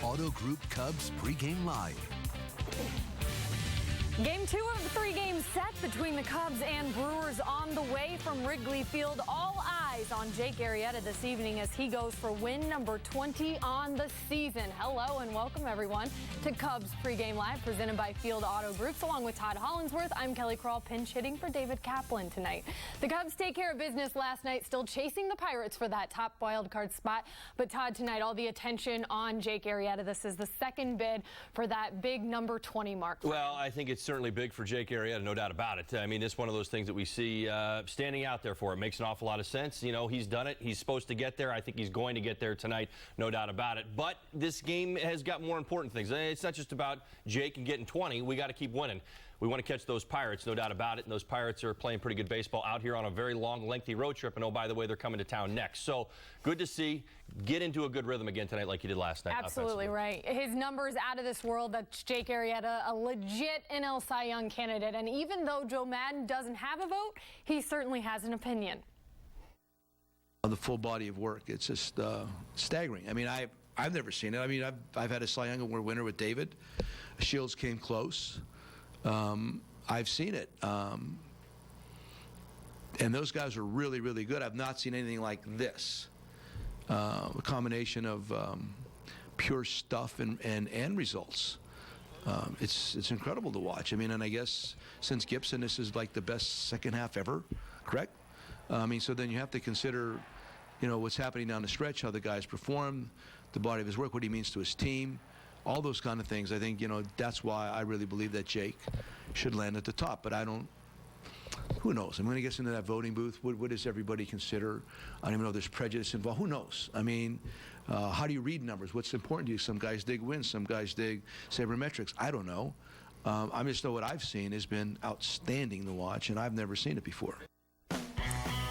Auto Group Cubs Pregame Live. Game 2 of the 3-game set between the Cubs and Brewers on the way from Wrigley Field. All eyes on Jake Arrieta this evening as he goes for win number 20 on the season. Hello and welcome everyone to Cubs Pregame Live presented by Field Auto Groups. Along with Todd Hollinsworth, I'm Kelly Krall, pinch hitting for David Kaplan tonight. The Cubs take care of business last night, still chasing the Pirates for that top wild card spot. But Todd, tonight all the attention on Jake Arrieta. This is the second bid for that big number 20 mark. Well, I think it's certainly big for Jake Arrieta, no doubt about it. I mean, it's one of those things that we see standing out there for. It makes an awful lot of sense. You know, he's done it. He's supposed to get there. I think he's going to get there tonight, no doubt about it. But this game has got more important things. It's not just about Jake and getting 20. We got to keep winning. We want to catch those Pirates, no doubt about it. And those Pirates are playing pretty good baseball out here on a very long, lengthy road trip. And, oh, by the way, they're coming to town next. So good to see. Get into a good rhythm again tonight like you did last night. Absolutely right. His numbers out of this world. That's Jake Arrieta, a legit NL Cy Young candidate. And even though Joe Maddon doesn't have a vote, he certainly has an opinion. The full body of work, it's just staggering. I mean, I've never seen it. I mean, I've had a Cy Young Award winner with David. Shields came close. I've seen it. And those guys are really, really good. I've not seen anything like this. A combination of pure stuff and results. It's incredible to watch. I mean, and I guess since Gibson, this is like the best second half ever, correct? I mean, so then you have to consider, you know, what's happening down the stretch, how the guys perform, the body of his work, what he means to his team, all those kind of things. I think, you know, that's why I really believe that Jake should land at the top. But I don't, who knows? I'm going to get into that voting booth. What does everybody consider? I don't even know if there's prejudice involved. Who knows? I mean, how do you read numbers? What's important to you? Some guys dig wins. Some guys dig sabermetrics. I don't know. I just know what I've seen has been outstanding to watch, and I've never seen it before.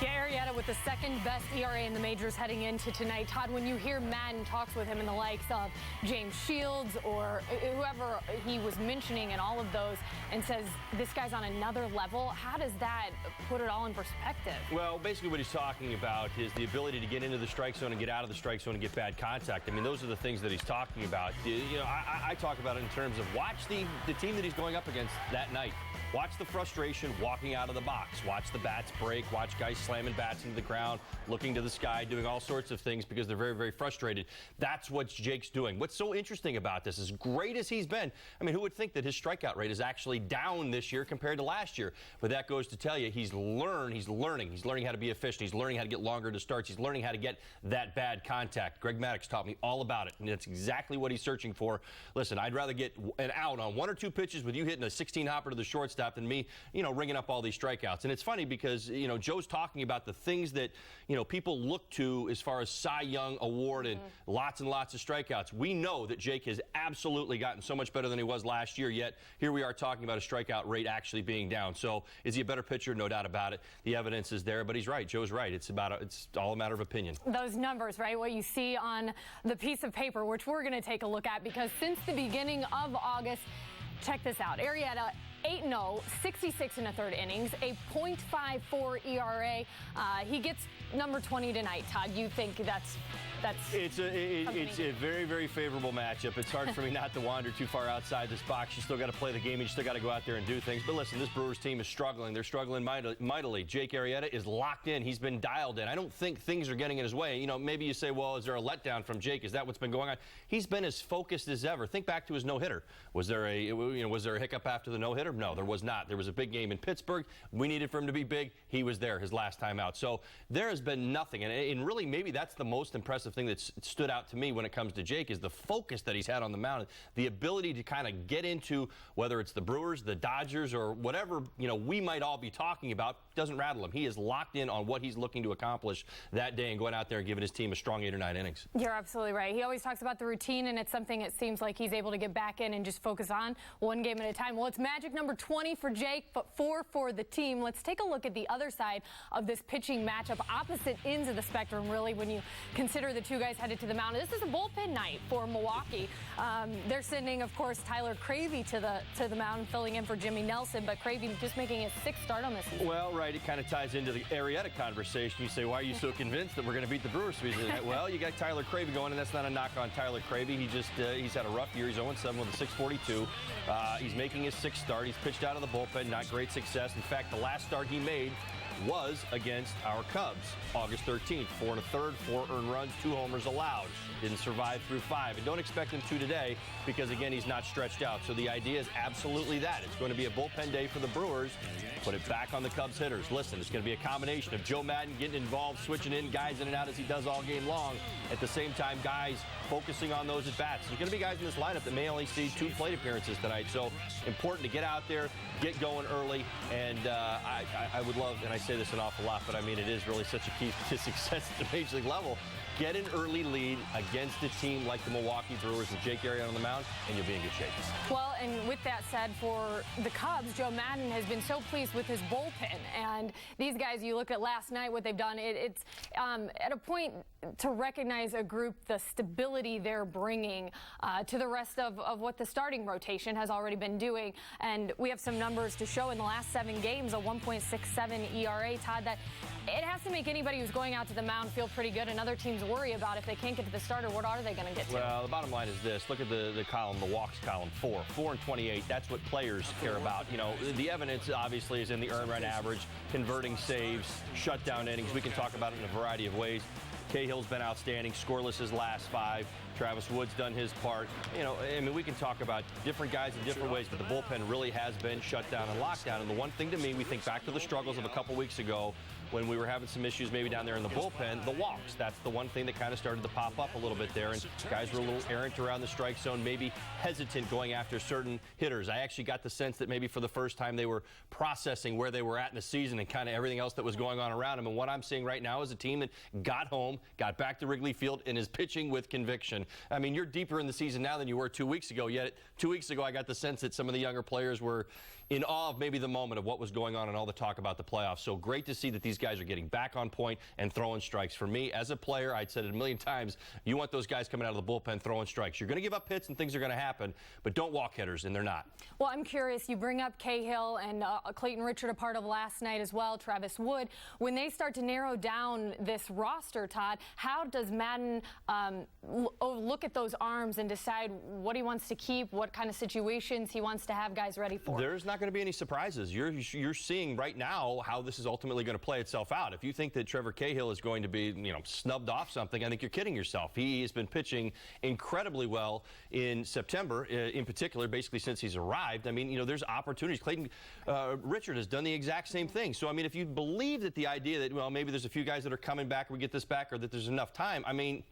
Arrieta with the second best ERA in the majors heading into tonight. Todd, when you hear Maddon talks with him and the likes of James Shields or whoever he was mentioning and all of those and says this guy's on another level, how does that put it all in perspective? Well, basically what he's talking about is the ability to get into the strike zone and get out of the strike zone and get bad contact. I mean, those are the things that he's talking about. You know, I talk about it in terms of watch the team that he's going up against that night. Watch the frustration walking out of the box. Watch the bats break. Watch guys slamming bats into the ground, looking to the sky, doing all sorts of things because they're very, very frustrated. That's what Jake's doing. What's so interesting about this, as great as he's been, I mean, who would think that his strikeout rate is actually down this year compared to last year? But that goes to tell you he's learning. He's learning how to be efficient. He's learning how to get longer to starts. He's learning how to get that bad contact. Greg Maddox taught me all about it, and that's exactly what he's searching for. Listen, I'd rather get an out on 1 or 2 pitches with you hitting a 16-hopper to the shortstop than me, you know, ringing up all these strikeouts. And it's funny because, you know, Joe's talking about the things that, you know, people look to as far as Cy Young Award and lots of strikeouts. We know that Jake has absolutely gotten so much better than he was last year, yet here we are talking about a strikeout rate actually being down. So is he a better pitcher? No doubt about it. The evidence is there, but he's right. Joe's right. It's all a matter of opinion. Those numbers, right? What you see on the piece of paper, which we're going to take a look at, because since the beginning of August, check this out. Arrieta 8-0, 66 1/3 innings, a .54 ERA. He gets number 20 tonight. Todd, you think that's it's a very, very favorable matchup. It's hard for me not to wander too far outside this box. You still got to play the game. You still got to go out there and do things. But listen, this Brewers team is struggling. They're struggling mightily. Jake Arrieta is locked in. He's been dialed in. I don't think things are getting in his way. You know, maybe you say, well, is there a letdown from Jake? Is that what's been going on? He's been as focused as ever. Think back to his no-hitter. Was there a hiccup after the no-hitter? No, there was not. There was a big game in Pittsburgh. We needed for him to be big. He was there his last time out. So there has been nothing. And really, maybe that's the most impressive thing that stood out to me when it comes to Jake is the focus that he's had on the mound, the ability to kind of get into whether it's the Brewers, the Dodgers, or whatever, you know, we might all be talking about, doesn't rattle him. He is locked in on what he's looking to accomplish that day and going out there and giving his team a strong 8 or 9 innings. You're absolutely right. He always talks about the routine, and it's something it seems like he's able to get back in and just focus on one game at a time. Well, it's magic number 20 for Jake, but 4 for the team. Let's take a look at the other side of this pitching matchup, opposite ends of the spectrum, really, when you consider the two guys headed to the mound. This is a bullpen night for Milwaukee. They're sending, of course, Tyler Cravey to the mound, filling in for Jimmy Nelson, but Cravey just making his 6th start on this season. Well, right, it kind of ties into the Arrieta conversation. You say, why are you so convinced that we're going to beat the Brewers? Well, you got Tyler Cravey going, and that's not a knock on Tyler Cravey. He's had a rough year. He's 0-7 with a 6.42. He's making his 6th start. He's pitched out of the bullpen, not great success. In fact, the last start he made was against our Cubs, August 13th. 4 1/3, 4 earned runs, 2 homers allowed. Didn't survive through 5. And don't expect him to today because, again, he's not stretched out. So the idea is absolutely that. It's going to be a bullpen day for the Brewers. Put it back on the Cubs hitters. Listen, it's going to be a combination of Joe Maddon getting involved, switching in guys in and out as he does all game long. At the same time, guys focusing on those at-bats. There's going to be guys in this lineup that may only see 2 plate appearances tonight. So important to get out there, get going early. And I would love, and I say this an awful lot, but I mean, it is really such a key to success at the major league level. Get an early lead against a team like the Milwaukee Brewers with Jake Arrieta on the mound, and you'll be in good shape. Well, and with that said, for the Cubs, Joe Maddon has been so pleased with his bullpen. And these guys, you look at last night, what they've done, it's at a point to recognize a group, the stability they're bringing to the rest of what the starting rotation has already been doing. And we have some numbers to show in the last 7 games, a 1.67 ERA, Todd, that it has to make anybody who's going out to the mound feel pretty good, and other teams worry about if they can't get to the starter, what are they going to get to? Well, the bottom line is this. Look at the column, the walks column, 4 and 28. That's what players care about. You know, the evidence obviously is in the earned run average, converting saves, shutdown innings. We can talk about it in a variety of ways. Cahill's been outstanding, scoreless his last 5. Travis Wood's done his part. You know, I mean, we can talk about different guys in different ways, but the bullpen really has been shut down and locked down. And the one thing to me, we think back to the struggles of a couple weeks ago when we were having some issues maybe down there in the bullpen, the walks. That's the one thing that kind of started to pop up a little bit there, and guys were a little errant around the strike zone, maybe hesitant going after certain hitters. I actually got the sense that maybe for the first time they were processing where they were at in the season and kind of everything else that was going on around them. And what I'm seeing right now is a team that got home, got back to Wrigley Field, and is pitching with conviction. I mean, you're deeper in the season now than you were 2 weeks ago, yet 2 weeks ago I got the sense that some of the younger players were in awe of maybe the moment of what was going on and all the talk about the playoffs. So great to see that these guys are getting back on point and throwing strikes. For me, as a player, I'd said it a million times, you want those guys coming out of the bullpen throwing strikes. You're going to give up hits and things are going to happen, but don't walk hitters, and they're not. Well, I'm curious. You bring up Cahill and Clayton Richard, a part of last night as well, Travis Wood. When they start to narrow down this roster, Todd, how does Maddon look at those arms and decide what he wants to keep, what kind of situations he wants to have guys ready for? There's not going to be any surprises. You're seeing right now how this is ultimately going to play itself out. If you think that Trevor Cahill is going to be, snubbed off something, I think you're kidding yourself. He has been pitching incredibly well in September, in particular, basically since he's arrived. I mean, there's opportunities. Clayton Richard has done the exact same thing. So, I mean, if you believe that the idea that, well, maybe there's a few guys that are coming back, we get this back, or that there's enough time, I mean,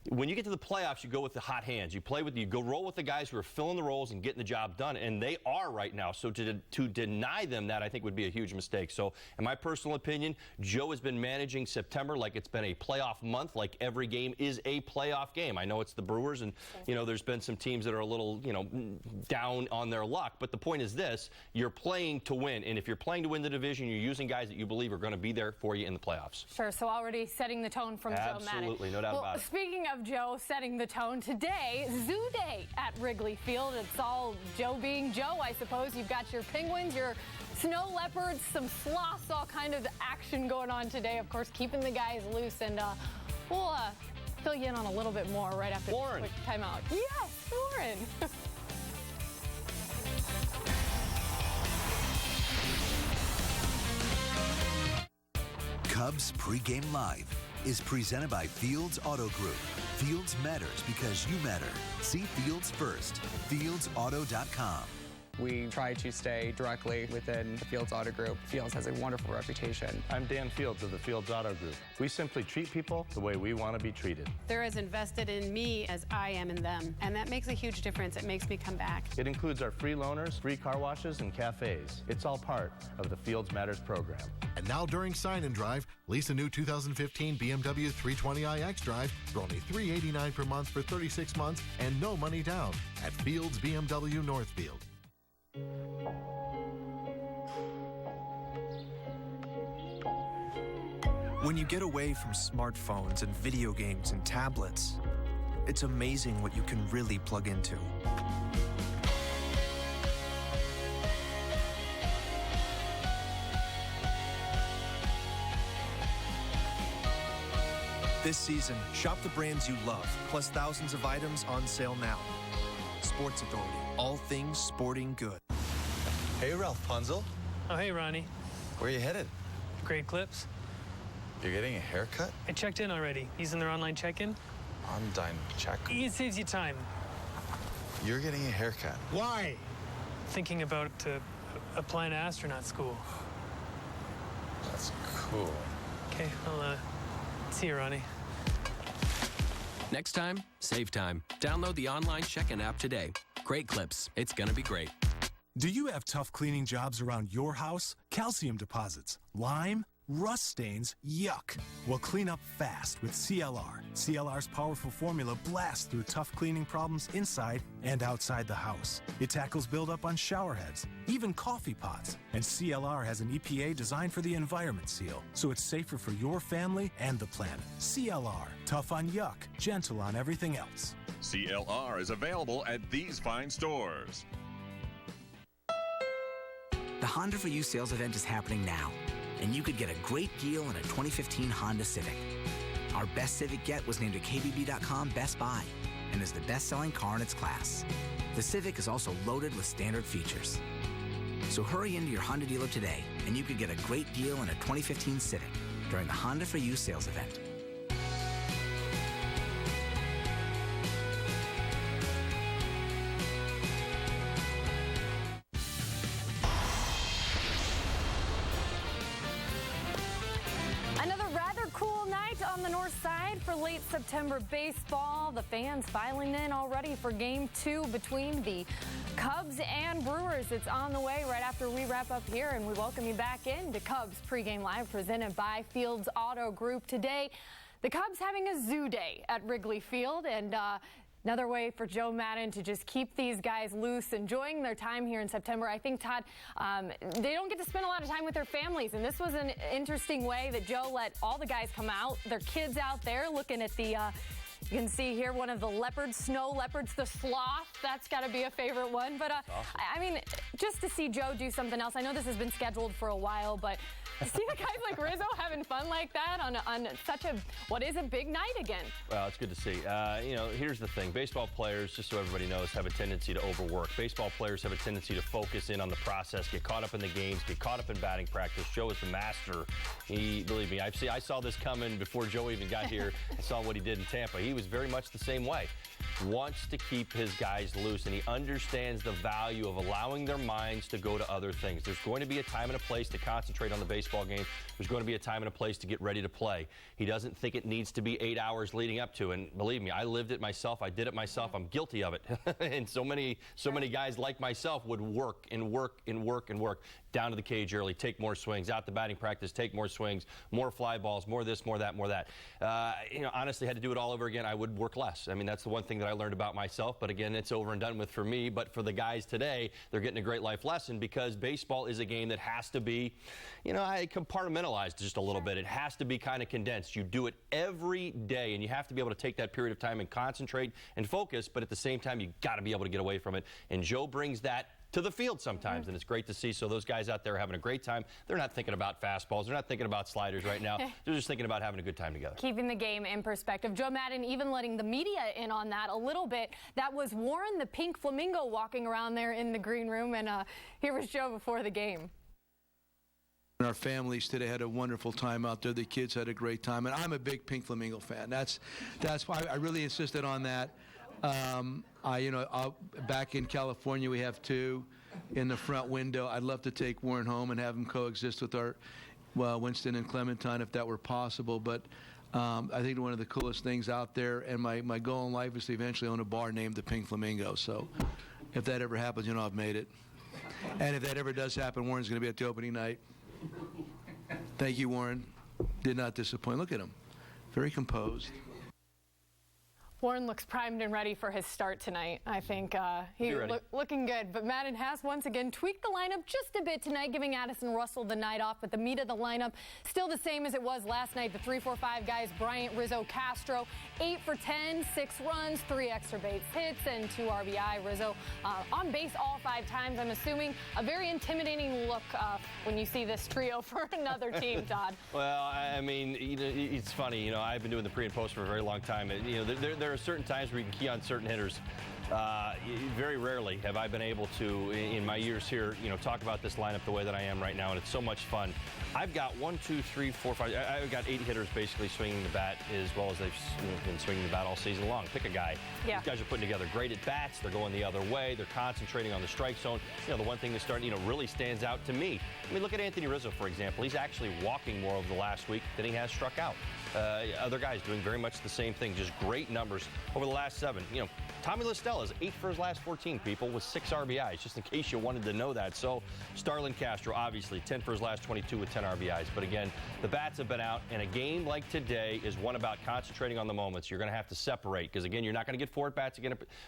when you get to the playoffs, you go with the hot hands. You go roll with the guys who are filling the roles and getting the job done, and they are right now. So to deny them that, I think, would be a huge mistake. So in my personal opinion, Joe has been managing September like it's been a playoff month, like every game is a playoff game. I know it's the Brewers, and there's been some teams that are a little down on their luck. But the point is this: you're playing to win, and if you're playing to win the division, you're using guys that you believe are going to be there for you in the playoffs. Sure. So already setting the tone from Joe Maddon. Absolutely, no doubt about it. Speaking of Joe setting the tone, today, Zoo Day at Wrigley Field. It's all Joe being Joe, I suppose. You've got your penguins, your snow leopards, some sloths, all kind of action going on today. Of course, keeping the guys loose, and we'll fill you in on a little bit more right after this quick timeout. Yes, Lauren. Cubs Pregame Live is presented by Fields Auto Group. Fields matters because you matter. See Fields first. FieldsAuto.com. We try to stay directly within the Fields Auto Group. Fields has a wonderful reputation. I'm Dan Fields of the Fields Auto Group. We simply treat people the way we want to be treated. They're as invested in me as I am in them, and that makes a huge difference. It makes me come back. It includes our free loaners, free car washes, and cafes. It's all part of the Fields Matters program. And now during Sign and Drive, lease a new 2015 BMW 320iX Drive for only $389 per month for 36 months and no money down at Fields BMW Northfield. When you get away from smartphones and video games and tablets, it's amazing what you can really plug into. This season, shop the brands you love, plus thousands of items on sale now. Sports Authority, all things sporting good. Hey, Ralph Punzel. Oh, hey, Ronnie. Where are you headed? Great Clips. You're getting a haircut? I checked in already. Using their online check-in. Online check? It saves you time. You're getting a haircut. Why? Thinking about applying to astronaut school. That's cool. Okay, I'll see you, Ronnie. Next time, save time. Download the online check-in app today. Great Clips. It's gonna be great. Do you have tough cleaning jobs around your house? Calcium deposits, lime, rust stains, yuck. Well, clean up fast with CLR. CLR's powerful formula blasts through tough cleaning problems inside and outside the house. It tackles buildup on shower heads, even coffee pots. And CLR has an EPA designed for the environment seal, so it's safer for your family and the planet. CLR, tough on yuck, gentle on everything else. CLR is available at these fine stores. The Honda For You sales event is happening now, and you could get a great deal on a 2015 Honda Civic. Our best Civic yet was named a KBB.com Best Buy and is the best-selling car in its class. The Civic is also loaded with standard features. So hurry into your Honda dealer today, and you could get a great deal on a 2015 Civic during the Honda For You sales event. For late September baseball, the fans filing in already for Game 2 between the Cubs and Brewers. It's on the way right after we wrap up here, and we welcome you back into Cubs Pregame Live, presented by Fields Auto Group. Today, the Cubs having a zoo day at Wrigley Field, and another way for Joe Maddon to just keep these guys loose, enjoying their time here in September. I think, Todd, they don't get to spend a lot of time with their families, and this was an interesting way that Joe let all the guys come out, their kids out there looking at the, you can see here one of the leopards, snow leopards, the sloth. That's got to be a favorite one. But, awesome. I mean, just to see Joe do something else. I know this has been scheduled for a while, but see the guys like Rizzo having fun like that on such a, what is a big night again. Well, it's good to see. You know, here's the thing. Baseball players, just so everybody knows, have a tendency to overwork. Baseball players have a tendency to focus in on the process, get caught up in the games, get caught up in batting practice. Joe is the master. Believe me, I saw this coming before Joe even got here. I saw what he did in Tampa. He was very much the same way. Wants to keep his guys loose, and he understands the value of allowing their minds to go to other things. There's going to be a time and a place to concentrate on the baseball game. There's going to be a time and a place to get ready to play. He doesn't think it needs to be 8 hours leading up to, and believe me, I lived it myself. I did it myself. I'm guilty of it. And so many guys like myself would work and work and work and work down to the cage early, take more swings, out to batting practice, take more swings, more fly balls, more this, more that, more that. You know, honestly, had to do it all over again, I would work less. I mean, that's the one thing that I learned about myself, but again, it's over and done with for me. But for the guys today, they're getting a great life lesson, because baseball is a game that has to be, you know, compartmentalized just a little bit. It has to be kind of condensed. You do it every day, and you have to be able to take that period of time and concentrate and focus, but at the same time, you got to be able to get away from it. And Joe brings that to the field sometimes, and it's great to see. So those guys out there are having a great time. They're not thinking about fastballs. They're not thinking about sliders right now. They're just thinking about having a good time together. Keeping the game in perspective. Joe Maddon even letting the media in on that a little bit. That was Warren the Pink Flamingo walking around there in the green room, and here was Joe before the game. Our families today had a wonderful time out there. The kids had a great time, and I'm a big Pink Flamingo fan. That's why I really insisted on that. Back in California, we have two in the front window. I'd love to take Warren home and have him coexist with our Winston and Clementine if that were possible. But I think one of the coolest things out there, and my goal in life is to eventually own a bar named the Pink Flamingo. So if that ever happens, you know I've made it. And if that ever does happen, Warren's going to be at the opening night. Thank you, Warren. Did not disappoint. Look at him. Very composed. Warren looks primed and ready for his start tonight. I think he's looking good. But Madden has once again tweaked the lineup just a bit tonight, giving Addison Russell the night off. But the meat of the lineup still the same as it was last night. The 3-4-5 guys: Bryant, Rizzo, Castro. 8 for 10, 6 runs, 3 extra base hits, and 2 RBI. Rizzo on base all 5 times. I'm assuming a very intimidating look when you see this trio for another team, Todd. Well, I mean, it's funny. I've been doing the pre and post for a very long time. There are certain times where you can key on certain hitters. Very rarely have I been able to, in my years here, talk about this lineup the way that I am right now, and it's so much fun. I've got 1, 2, 3, 4, 5. I've got 8 hitters basically swinging the bat as well as they've been swinging the bat all season long. Pick a guy. Yeah. These guys are putting together great at bats. They're going the other way. They're concentrating on the strike zone. The one thing that really stands out to me. I mean, look at Anthony Rizzo, for example. He's actually walking more over the last week than he has struck out. Other guys doing very much the same thing. Just great numbers over the last 7. Tommy LaStella is 8 for his last 14, people, with 6 RBIs, just in case you wanted to know that. So Starlin Castro, obviously, 10 for his last 22 with 10 RBIs. But again, the bats have been out, and a game like today is one about concentrating on the moments. You're going to have to separate, because again, you're not going to get 4 at-bats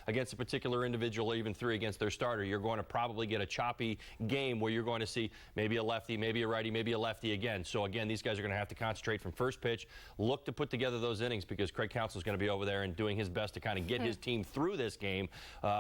against a particular individual, or even 3 against their starter. You're going to probably get a choppy game where you're going to see maybe a lefty, maybe a righty, maybe a lefty again. So again, these guys are going to have to concentrate from first pitch, look to put together those innings, because Craig Counsell is going to be over there and doing his best to kind of get his team through this game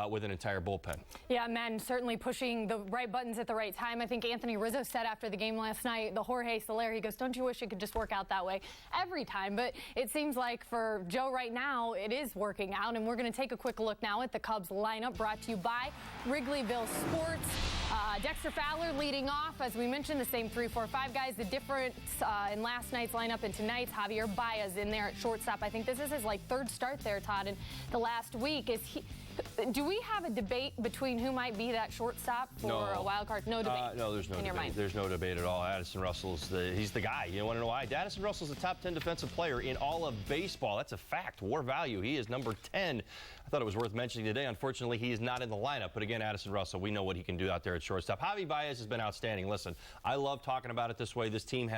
with an entire bullpen. Yeah, man, certainly pushing the right buttons at the right time. I think Anthony Rizzo said after the game last night, the Jorge Soler, he goes, "Don't you wish it could just work out that way every time?" But it seems like for Joe right now, it is working out. And we're going to take a quick look now at the Cubs lineup, brought to you by Wrigleyville Sports. Dexter Fowler leading off. As we mentioned, the same 3-4-5 guys. The difference in last night's lineup and tonight's, Javier Baez in there at shortstop. I think this is his 3rd start there, Todd, in the last week. Do we have a debate between who might be that shortstop for a wild card? No debate. No, there's no debate. Your mind. There's no debate at all. Addison Russell's he's the guy. You want to know why? Addison Russell's the top 10 defensive player in all of baseball. That's a fact. WAR value. He is number 10. I thought it was worth mentioning today. Unfortunately, he is not in the lineup. But again, Addison Russell, we know what he can do out there at shortstop. Javi Baez has been outstanding. Listen, I love talking about it this way. This team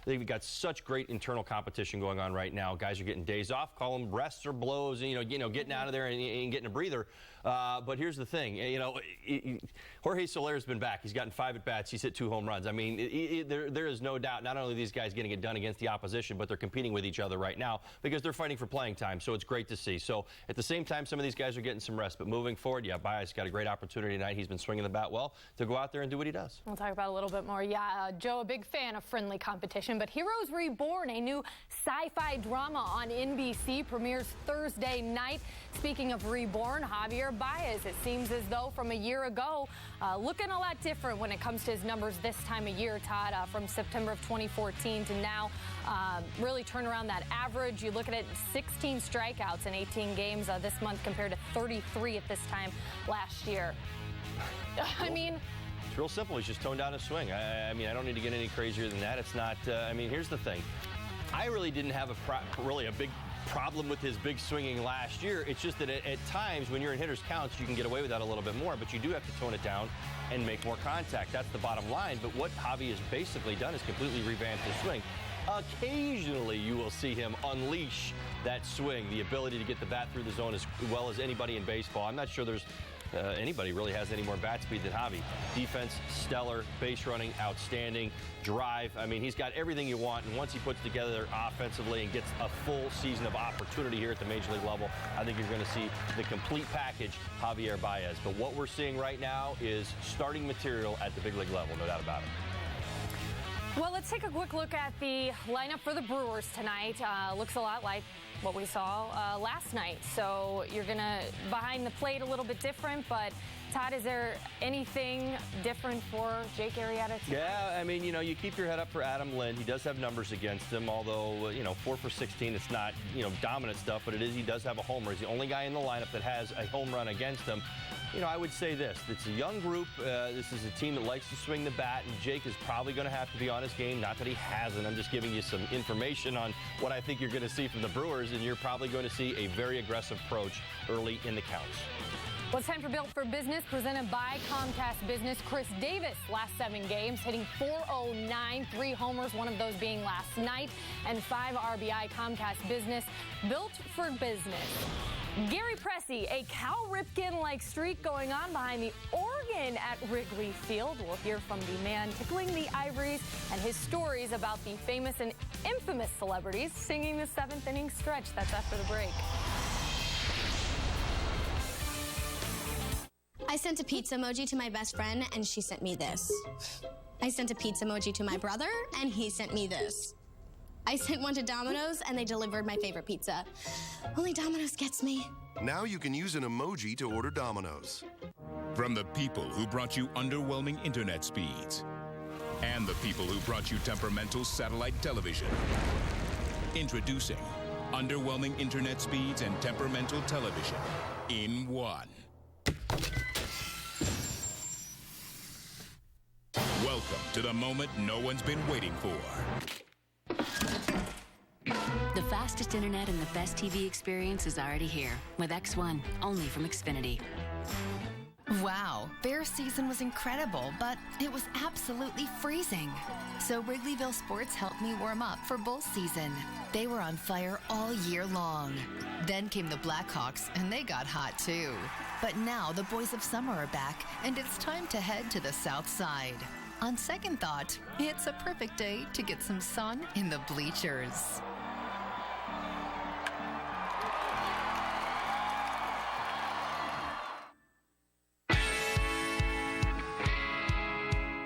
they've got such great internal competition going on right now. Guys are getting days off, call them rests or blows, getting out of there and getting a breather. But here's the thing, Jorge Soler has been back. He's gotten 5 at-bats. He's hit 2 home runs. I mean, there is no doubt, not only are these guys getting it done against the opposition, but they're competing with each other right now because they're fighting for playing time. So it's great to see. So at the same time, some of these guys are getting some rest. But moving forward, Baez got a great opportunity tonight. He's been swinging the bat well to go out there and do what he does. We'll talk about it a little bit more. Joe, a big fan of friendly competition. But Heroes Reborn, a new sci-fi drama on NBC, premieres Thursday night. Speaking of Reborn, Javier Baez, it seems as though from a year ago, looking a lot different when it comes to his numbers this time of year, Todd, from September of 2014 to now. Really turn around that average. You look at it, 16 strikeouts in 18 games this month compared to 33 at this time last year. I mean, it's real simple. He's just toned down his swing. I mean, I don't need to get any crazier than that. It's not, here's the thing. I really didn't have a big problem with his big swinging last year. It's just that at times when you're in hitters counts, you can get away with that a little bit more, but you do have to tone it down and make more contact. That's the bottom line. But what Javi has basically done is completely revamped his swing. Occasionally, you will see him unleash that swing, the ability to get the bat through the zone as well as anybody in baseball. I'm not sure there's anybody really has any more bat speed than Javi. Defense, stellar. Base running, outstanding. Drive, I mean, he's got everything you want. And once he puts together offensively and gets a full season of opportunity here at the major league level, I think you're going to see the complete package, Javier Baez. But what we're seeing right now is starting material at the big league level, no doubt about it. Well, let's take a quick look at the lineup for the Brewers tonight. Looks a lot like what we saw last night. So you're going to behind the plate a little bit different, but Todd, is there anything different for Jake Arrieta tonight? Yeah, I mean, you keep your head up for Adam Lind. He does have numbers against him, although, 4 for 16, it's not, dominant stuff, but he does have a homer. He's the only guy in the lineup that has a home run against him. I would say this. It's a young group. This is a team that likes to swing the bat, and Jake is probably going to have to be on his game. Not that he hasn't. I'm just giving you some information on what I think you're going to see from the Brewers, and you're probably going to see a very aggressive approach early in the counts. Well, it's time for Built for Business, presented by Comcast Business. Chris Davis, last 7 games, hitting .409, 3 homers, one of those being last night, and 5 RBI. Comcast Business, Built for Business. Gary Pressey, a Cal Ripken-like streak going on behind the Oregon at Wrigley Field. We'll hear from the man tickling the ivories and his stories about the famous and infamous celebrities singing the 7th inning stretch. That's after the break. I sent a pizza emoji to my best friend, and she sent me this. I sent a pizza emoji to my brother, and he sent me this. I sent one to Domino's, and they delivered my favorite pizza. Only Domino's gets me. Now you can use an emoji to order Domino's. From the people who brought you underwhelming internet speeds and the people who brought you temperamental satellite television. Introducing underwhelming internet speeds and temperamental television in one. Welcome to the moment no one's been waiting for. The fastest internet and the best TV experience is already here with X1, only from Xfinity. Wow, Bears season was incredible, but it was absolutely freezing. So Wrigleyville Sports helped me warm up for Bulls season. They were on fire all year long. Then came the Blackhawks, and they got hot too. But now the boys of summer are back, and it's time to head to the south side. On second thought, it's a perfect day to get some sun in the bleachers.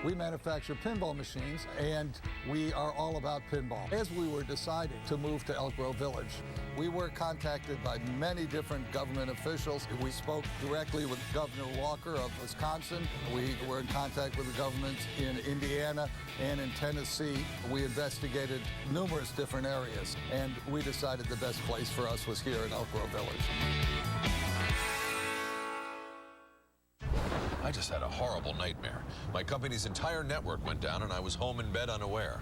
We manufacture pinball machines, and we are all about pinball. As we were deciding to move to Elk Grove Village, we were contacted by many different government officials. We spoke directly with Governor Walker of Wisconsin. We were in contact with the government in Indiana and in Tennessee. We investigated numerous different areas, and we decided the best place for us was here in Elk Grove Village. I just had a horrible nightmare. My company's entire network went down and I was home in bed unaware.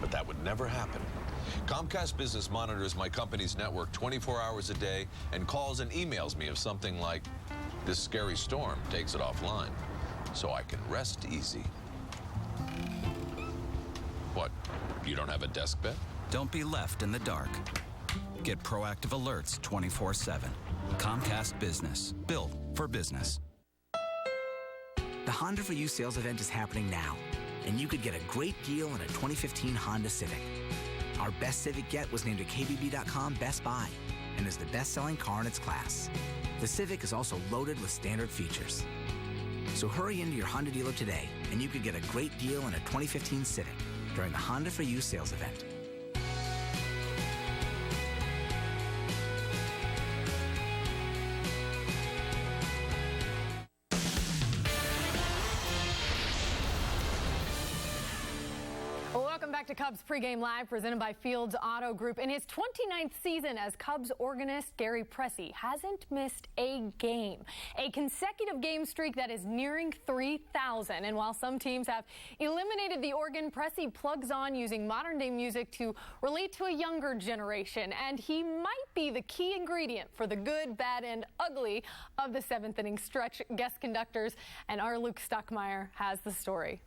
But that would never happen. Comcast Business monitors my company's network 24 hours a day and calls and emails me if something like this scary storm takes it offline, so I can rest easy. What, you don't have a desk bed? Don't be left in the dark. Get proactive alerts 24/7. Comcast Business, built for business. The Honda for You sales event is happening now, and you could get a great deal on a 2015 Honda Civic. Our best Civic yet was named a KBB.com Best Buy and is the best-selling car in its class. The Civic is also loaded with standard features. So hurry into your Honda dealer today, and you could get a great deal on a 2015 Civic during the Honda for You sales event. Back to Cubs Pregame Live, presented by Fields Auto Group. In his 29th season as Cubs organist, Gary Pressey hasn't missed a game. A consecutive game streak that is nearing 3,000. And while some teams have eliminated the organ, Pressey plugs on using modern-day music to relate to a younger generation. And he might be the key ingredient for the good, bad, and ugly of the 7th inning stretch. Guest conductors and our Luke Stockmeyer has the story.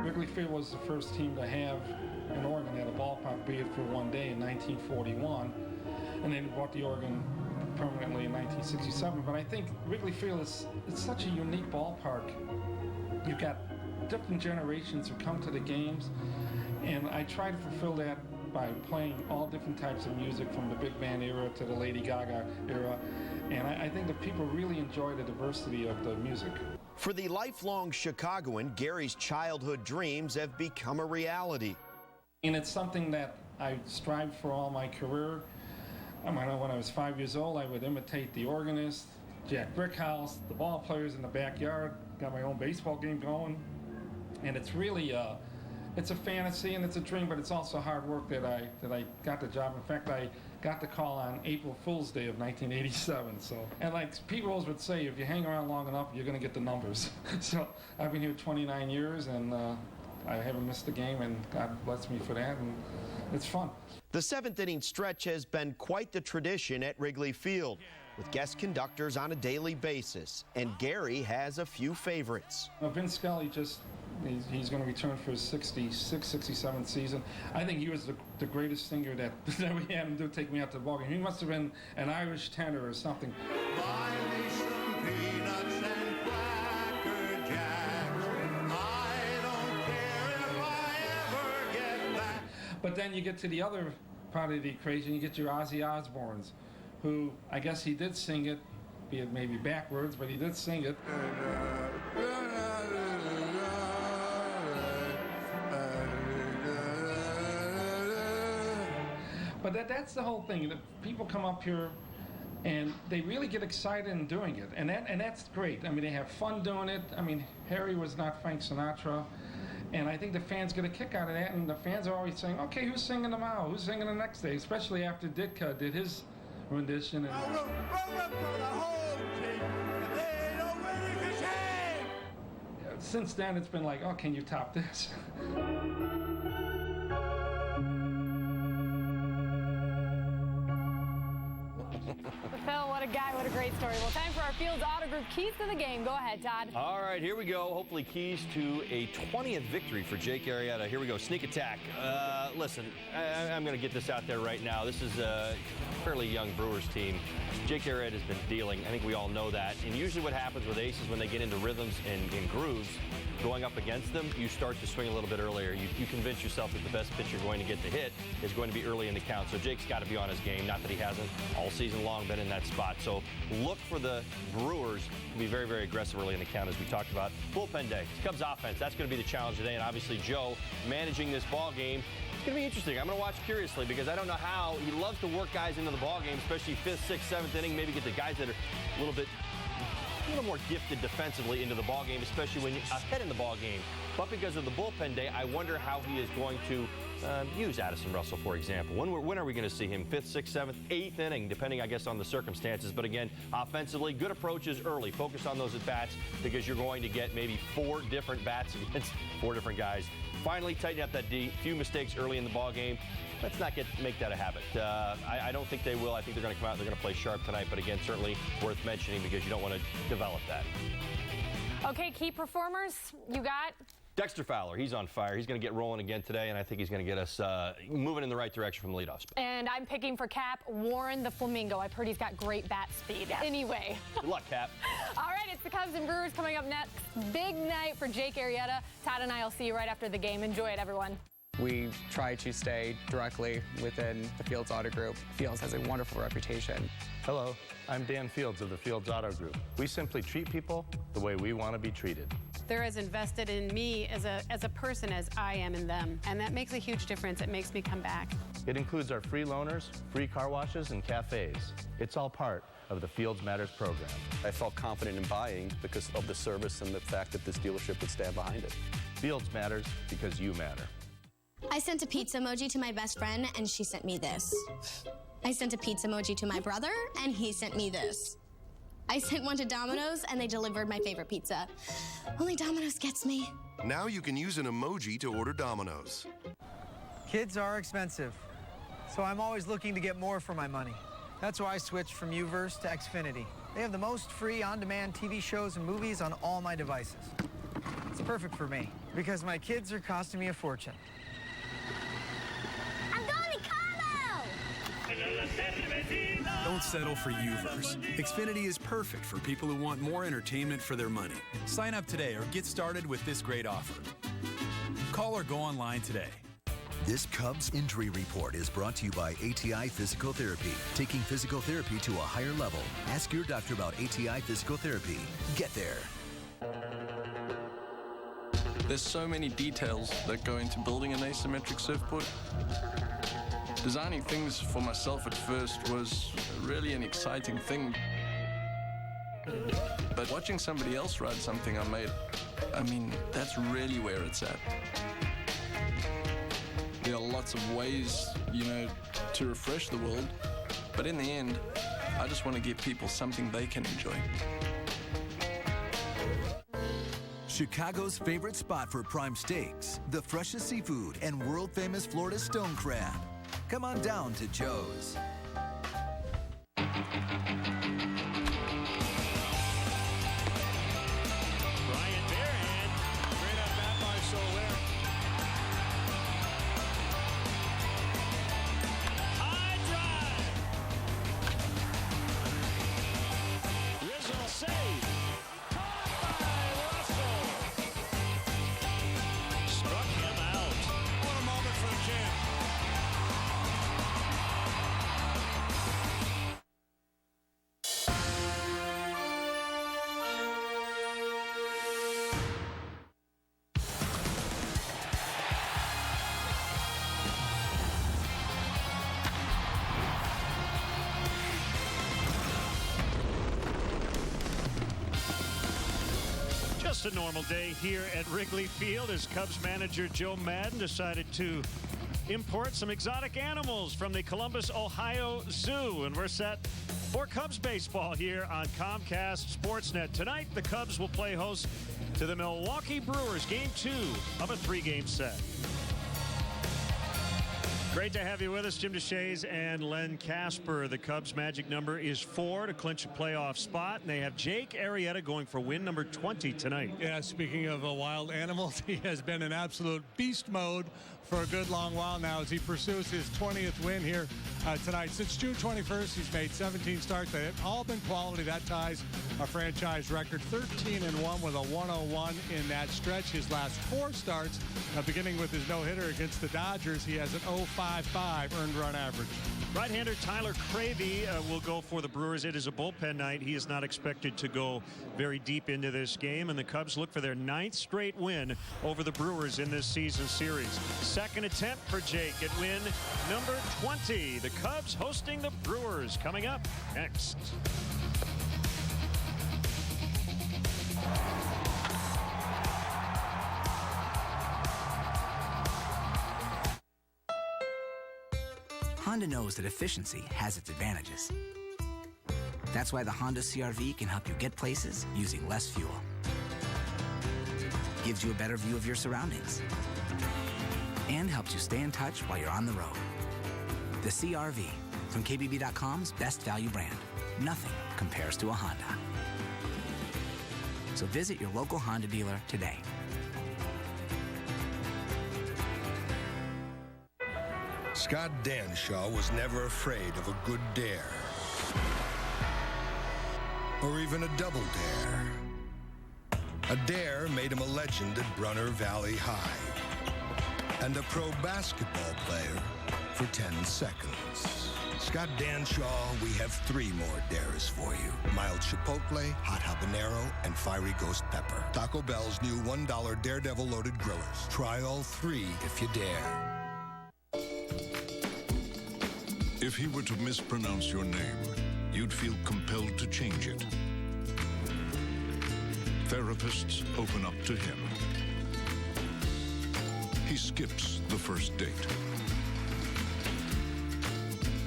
Wrigley Field was the first team to have an organ at a ballpark, be it for one day in 1941, and then brought the organ permanently in 1967. But I think Wrigley Field it's such a unique ballpark. You've got different generations who come to the games, and I try to fulfill that by playing all different types of music from the big band era to the Lady Gaga era, and I think that people really enjoy the diversity of the music. For the lifelong Chicagoan, Gary's childhood dreams have become a reality. And it's something that I strived for all my career. When I was 5 years old, I would imitate the organist, Jack Brickhouse, the ball players in the backyard, got my own baseball game going. And it's really it's a fantasy and it's a dream, but it's also hard work that I got the job. In fact, I got the call on April Fool's Day of 1987. So, and like Pete Rose would say, if you hang around long enough, you're going to get the numbers. So I've been here 29 years, and I haven't missed a game, and God bless me for that, and it's fun. The seventh inning stretch has been quite the tradition at Wrigley Field, with guest conductors on a daily basis, and Gary has a few favorites. Vince Scully he's going to return for his 67th season. I think he was the greatest singer that we had him do, take me out to the ballgame. He must have been an Irish tenor or something. Buy me some peanuts and Cracker Jacks. I don't care if I ever get back. But then you get to the other part of the equation, you get your Ozzy Osbournes, who I guess he did sing it, be it maybe backwards, but he did sing it. But that's the whole thing. That people come up here and they really get excited in doing it, and that's great. I mean, they have fun doing it. I mean, Harry was not Frank Sinatra, and I think the fans get a kick out of that. And the fans are always saying, "Okay, who's singing tomorrow? Who's singing the next day?" Especially after Ditka did his rendition. And since then, it's been like, "Oh, can you top this?" Phil, what a guy, what a great story. Well, time for our Fields Auto Group keys to the game. Go ahead, Todd. All right, here we go. Hopefully keys to a 20th victory for Jake Arrieta. Here we go. Sneak attack. Listen, I'm going to get this out there right now. This is a fairly young Brewers team. Jake Arrieta has been dealing. I think we all know that. And usually what happens with aces when they get into rhythms and grooves, going up against them, you start to swing a little bit earlier. You convince yourself that the best pitch you're going to get to hit is going to be early in the count. So Jake's got to be on his game. Not that he hasn't all season long been in that spot. So look for the Brewers to be very, very aggressive early in the count, as we talked about. Bullpen day. Cubs offense. That's going to be the challenge today. And obviously Joe managing this ball game. It's going to be interesting. I'm going to watch curiously because I don't know how. He loves to work guys into the ball game, especially 5th, 6th, 7th inning. Maybe get the guys that are a little more gifted defensively into the ball game, especially when you're ahead in the ball game. But because of the bullpen day, I wonder how he is going to use Addison Russell, for example. When are we going to see him? 5th, 6th, 7th, 8th inning, depending, I guess, on the circumstances. But again, offensively, good approaches early. Focus on those at-bats because you're going to get maybe 4 different bats against 4 different guys. Finally, tighten up that D. Few mistakes early in the ball game. Let's not make that a habit. I don't think they will. I think they're going to come out and they're going to play sharp tonight. But again, certainly worth mentioning because you don't want to develop that. Okay, key performers you got? Dexter Fowler, he's on fire. He's going to get rolling again today, and I think he's going to get us moving in the right direction from the leadoff spot. And I'm picking for Cap, Warren the Flamingo. I've heard he's got great bat speed. Yeah. Anyway. Good luck, Cap. All right, it's the Cubs and Brewers coming up next. Big night for Jake Arrieta. Todd and I will see you right after the game. Enjoy it, everyone. We try to stay directly within the Fields Auto Group. Fields has a wonderful reputation. Hello, I'm Dan Fields of the Fields Auto Group. We simply treat people the way we want to be treated. They're as invested in me as a person as I am in them, and that makes a huge difference. It makes me come back. It includes our free loaners, free car washes, and cafes. It's all part of the Fields Matters program. I felt confident in buying because of the service and the fact that this dealership would stand behind it. Fields matters because you matter. I sent a pizza emoji to my best friend, and she sent me this. I sent a pizza emoji to my brother, and he sent me this. I sent one to Domino's, and they delivered my favorite pizza. Only Domino's gets me. Now you can use an emoji to order Domino's. Kids are expensive, so I'm always looking to get more for my money. That's why I switched from Uverse to Xfinity. They have the most free on-demand TV shows and movies on all my devices. It's perfect for me, because my kids are costing me a fortune. I'm going to Cabo! Don't settle for Uverse. Xfinity is perfect for people who want more entertainment for their money. Sign up today or get started with this great offer. Call or go online today. This Cubs injury report is brought to you by ATI Physical Therapy. Taking physical therapy to a higher level. Ask your doctor about ATI Physical Therapy. Get there. There's so many details that go into building an asymmetric surfboard. Designing things for myself at first was really an exciting thing. But watching somebody else ride something I made, I mean, that's really where it's at. There are lots of ways, to refresh the world. But in the end, I just want to give people something they can enjoy. Chicago's favorite spot for prime steaks, the freshest seafood, and world-famous Florida stone crab. Come on down to Joe's. Just a normal day here at Wrigley Field as Cubs manager Joe Maddon decided to import some exotic animals from the Columbus, Ohio Zoo. And we're set for Cubs baseball here on Comcast Sportsnet. Tonight, the Cubs will play host to the Milwaukee Brewers, Game 2 of a 3-game set. Great to have you with us, Jim DeShays and Len Casper. The Cubs' magic number is 4 to clinch a playoff spot, and they have Jake Arrieta going for win number 20 tonight. Yeah, speaking of wild animals, he has been in absolute beast mode for a good long while now as he pursues his 20th win here tonight. Since June 21st, he's made 17 starts. They've all been quality. That ties a franchise record 13-1 with a 101 in that stretch. His last 4 starts, beginning with his no-hitter against the Dodgers, he has an 0.55 earned run average. Right-hander Tyler Cravey will go for the Brewers. It is a bullpen night. He is not expected to go very deep into this game, and the Cubs look for their 9th straight win over the Brewers in this season series. Second attempt for Jake at win number 20. The Cubs hosting the Brewers coming up next. Honda knows that efficiency has its advantages. That's why the Honda CR-V can help you get places using less fuel. Gives you a better view of your surroundings. And helps you stay in touch while you're on the road. The CR-V, from KBB.com's best value brand. Nothing compares to a Honda. So visit your local Honda dealer today. Scott Danshaw was never afraid of a good dare. Or even a double dare. A dare made him a legend at Brunner Valley High. And a pro basketball player for 10 seconds. Scott Danshaw, we have 3 more dares for you. Mild Chipotle, Hot Habanero, and Fiery Ghost Pepper. Taco Bell's new $1 Daredevil Loaded Grillers. Try all 3 if you dare. If he were to mispronounce your name, you'd feel compelled to change it. Therapists open up to him. He skips the first date.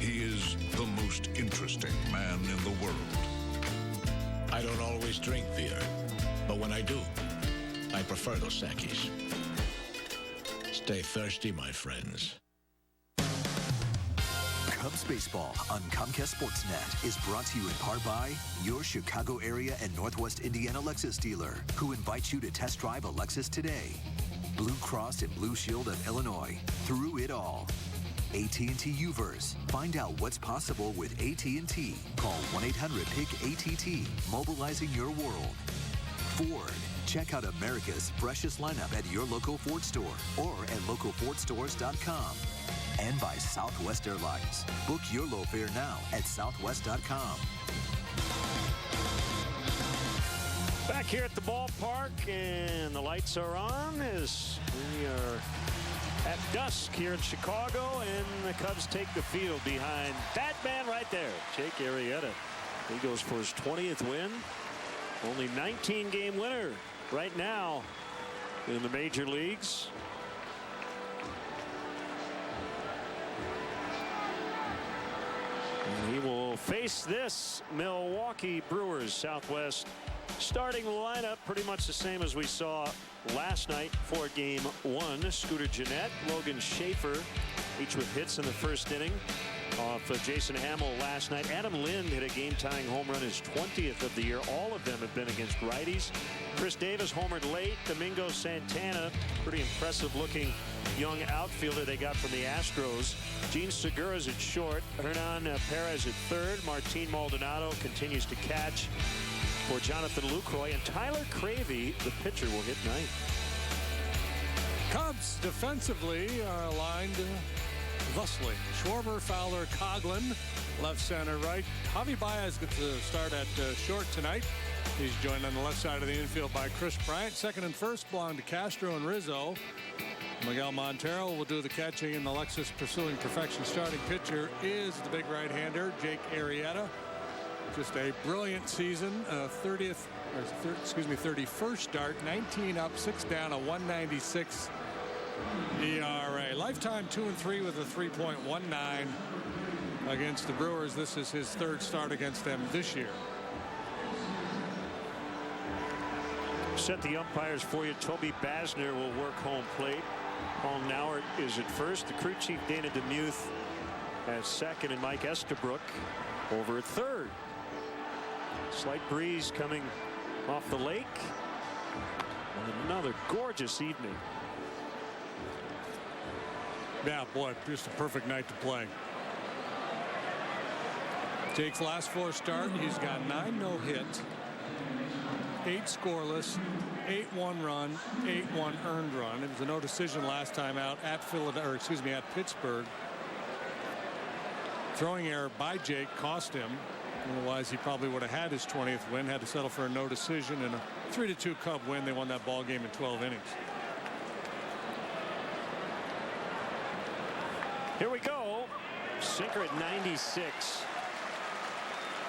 He is the most interesting man in the world. I don't always drink beer, but when I do, I prefer Dos Equis. Stay thirsty, my friends. Cubs baseball on Comcast Sportsnet is brought to you in part by your Chicago area and Northwest Indiana Lexus dealer, who invites you to test drive a Lexus today. Blue Cross and Blue Shield of Illinois, through it all. AT&T Uverse. Find out what's possible with AT&T. Call 1-800-PIC-ATT, mobilizing your world. Ford. Check out America's freshest lineup at your local Ford store or at localfordstores.com. And by Southwest Airlines. Book your low fare now at southwest.com. Back here at the ballpark, and the lights are on as we are at dusk here in Chicago, and the Cubs take the field behind that man right there, Jake Arrieta. He goes for his 20th win. Only 19-game winner right now in the major leagues. And he will face this Milwaukee Brewers Southwest starting lineup, pretty much the same as we saw last night for Game 1. Scooter Gennett, Logan Schaefer, each with hits in the first inning off of Jason Hamill last night. Adam Lind hit a game-tying home run, his 20th of the year. All of them have been against righties. Chris Davis homered late. Domingo Santana, pretty impressive-looking young outfielder they got from the Astros. Gene Segura's at short. Hernan Perez at third. Martin Maldonado continues to catch for Jonathan Lucroy. And Tyler Cravey, the pitcher, will hit ninth. Cubs defensively are aligned thusly. Schwarber, Fowler, Coughlin, left, center, right. Javi Baez gets a start at short tonight. He's joined on the left side of the infield by Chris Bryant. Second and first belong to Castro and Rizzo. Miguel Montero will do the catching, and the Lexus pursuing perfection starting pitcher is the big right-hander, Jake Arrieta. Just a brilliant season. 31st start, 19 up, 6 down, a 1.96 ERA. Lifetime 2-3 with a 3.19 against the Brewers. This is his third start against them this year. Set the umpires for you. Toby Basner will work home plate. Paul Nauert is at first. The crew chief Dana DeMuth at second, and Mike Estabrook over at third. Slight breeze coming off the lake. And another gorgeous evening. Yeah, boy, just a perfect night to play. Jake's last 4 start, he's got 9 no-hits, 8 scoreless, 8 one-run, 8 1-earned run. It was a no decision last time out at Pittsburgh. Throwing error by Jake cost him. Otherwise, he probably would have had his 20th win. Had to settle for a no decision and a 3-2 Cub win. They won that ball game in 12 innings. Here we go. Sinker at 96.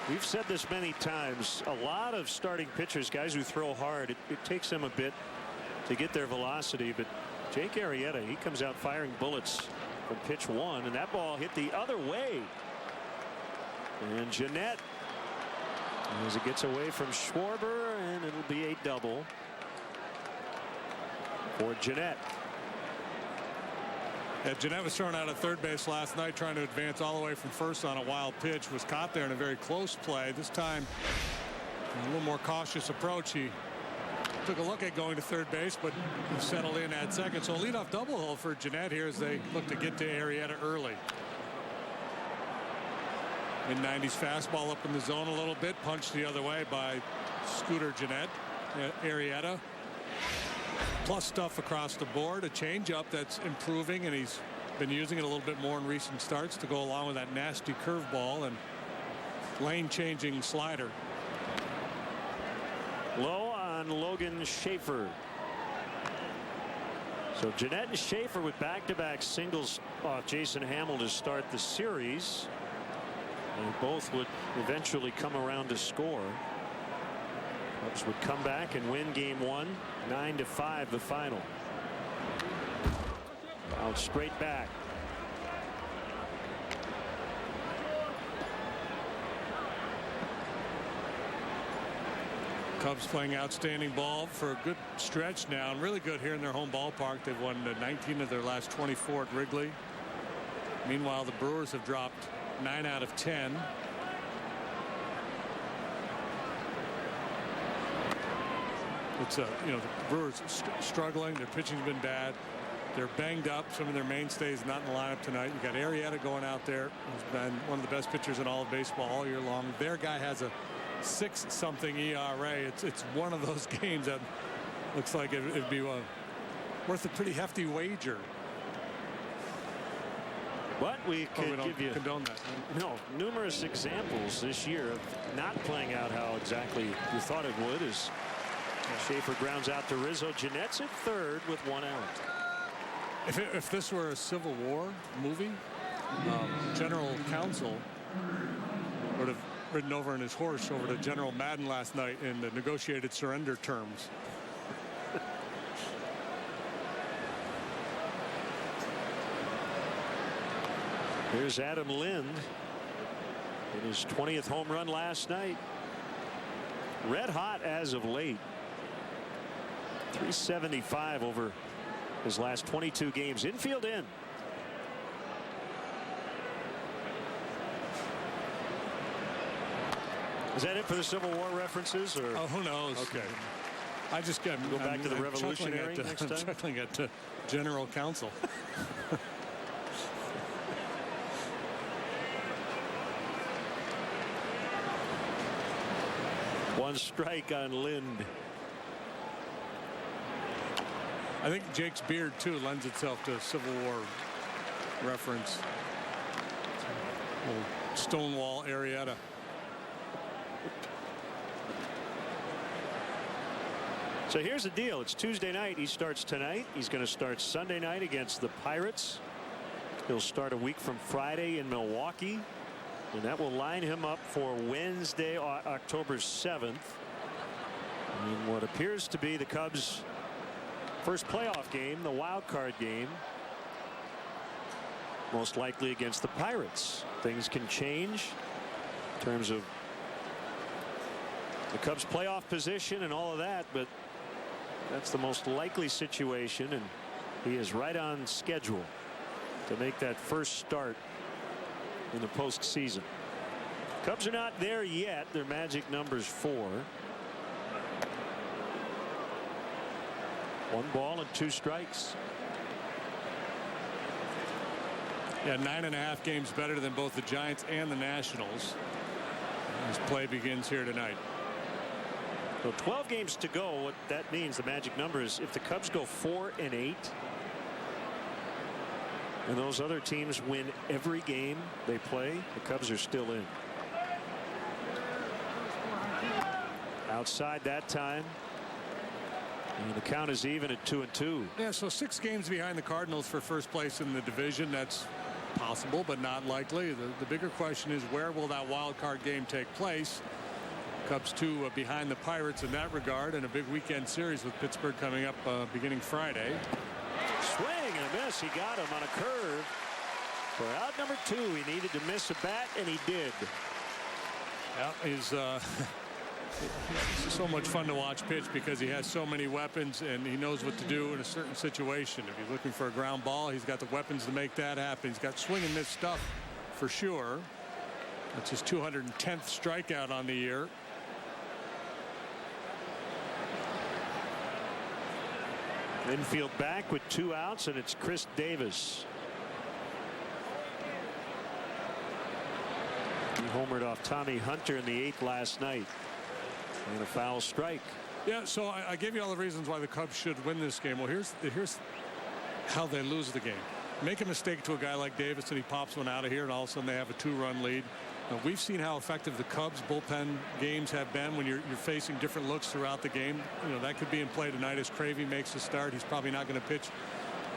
We've said this many times. A lot of starting pitchers, guys who throw hard, it takes them a bit to get their velocity. But Jake Arrieta, he comes out firing bullets from pitch 1, and that ball hit the other way. And Gennett, as it gets away from Schwarber, and it'll be a double for Gennett. Yeah, Gennett was thrown out at third base last night trying to advance all the way from first on a wild pitch. Was caught there in a very close play. This time a little more cautious approach. He took a look at going to third base, but settled in at second. So a leadoff double hole for Gennett here as they look to get to Arrieta early. Mid-90s fastball up in the zone a little bit. Punched the other way by Scooter Gennett. Arrieta. Plus stuff across the board. A changeup that's improving, and he's been using it a little bit more in recent starts to go along with that nasty curveball and lane-changing slider. Low on Logan Schaefer. So Gennett and Schaefer with back-to-back singles off Jason Hamill to start the series. And both would eventually come around to score. Cubs would come back and win game 1, 9-5 the final. Out straight back. Cubs playing outstanding ball for a good stretch now, and really good here in their home ballpark. They've won 19 of their last 24 at Wrigley. Meanwhile, the Brewers have dropped 9 out of 10. It's the Brewers struggling. Their pitching's been bad. They're banged up. Some of their mainstays not in the lineup tonight. You got Arrieta going out there, who's been one of the best pitchers in all of baseball all year long. Their guy has a 6-something ERA. It's one of those games that looks like it'd be worth a pretty hefty wager. But we could don't give you condone that. numerous examples this year of not playing out how exactly you thought it would, as Schaefer grounds out to Rizzo. Gennett's at third with 1 out. If this were a Civil War movie, General Counsel would have ridden over on his horse over to General Madden last night in the negotiated surrender terms. Here's Adam Lind. in his 20th home run last night. Red hot as of late. 375 over his last 22 games. Infield in. Is that it for the Civil War references? Or? Oh, who knows? Okay. I just got go back to the Revolutionary next time. Chuckling at General Counsel. One strike on Lind. I think Jake's beard too lends itself to a Civil War reference. Old Stonewall Arrieta. So here's the deal. It's Tuesday night. He starts tonight. He's going to start Sunday night against the Pirates. He'll start a week from Friday in Milwaukee. And that will line him up for Wednesday, October 7th. In what appears to be the Cubs' first playoff game, the wild card game. Most likely against the Pirates. Things can change in terms of the Cubs' playoff position and all of that, but that's the most likely situation, and he is right on schedule to make that first start in the postseason. Cubs are not there yet. Their magic number's 4. 1 ball and 2 strikes. Yeah, 9.5 games better than both the Giants and the Nationals. His play begins here tonight. So 12 games to go. What that means, the magic number is if the Cubs go 4-8 and those other teams win every game they play, the Cubs are still in. Outside that time. And the count is even at 2-2. Yeah, so 6 games behind the Cardinals for first place in the division. That's possible, but not likely. The bigger question is, where will that wild card game take place? Cubs 2 behind the Pirates in that regard, and a big weekend series with Pittsburgh coming up beginning Friday. Swing and a miss. He got him on a curve. For out number 2, he needed to miss a bat, and he did. Yeah, he's so much fun to watch pitch because he has so many weapons and he knows what to do in a certain situation. If he's looking for a ground ball, he's got the weapons to make that happen. He's got swing and miss stuff for sure. That's his 210th strikeout on the year. Infield back with 2 outs, and it's Chris Davis. He homered off Tommy Hunter in the 8th last night. And a foul strike. Yeah, so I gave you all the reasons why the Cubs should win this game. Well, here's how they lose the game. Make a mistake to a guy like Davis, and he pops one out of here, and all of a sudden they have a 2-run lead. Now, we've seen how effective the Cubs bullpen games have been when you're facing different looks throughout the game. You know, that could be in play tonight as Cravey makes a start. He's probably not going to pitch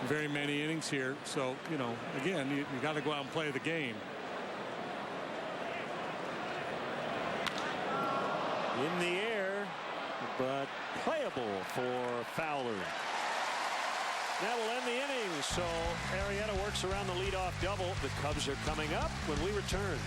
very many innings here. So, you know, again, you got to go out and play the game. In the air, but playable for Fowler. That will end the inning. So Arrieta works around the leadoff double. The Cubs are coming up when we return.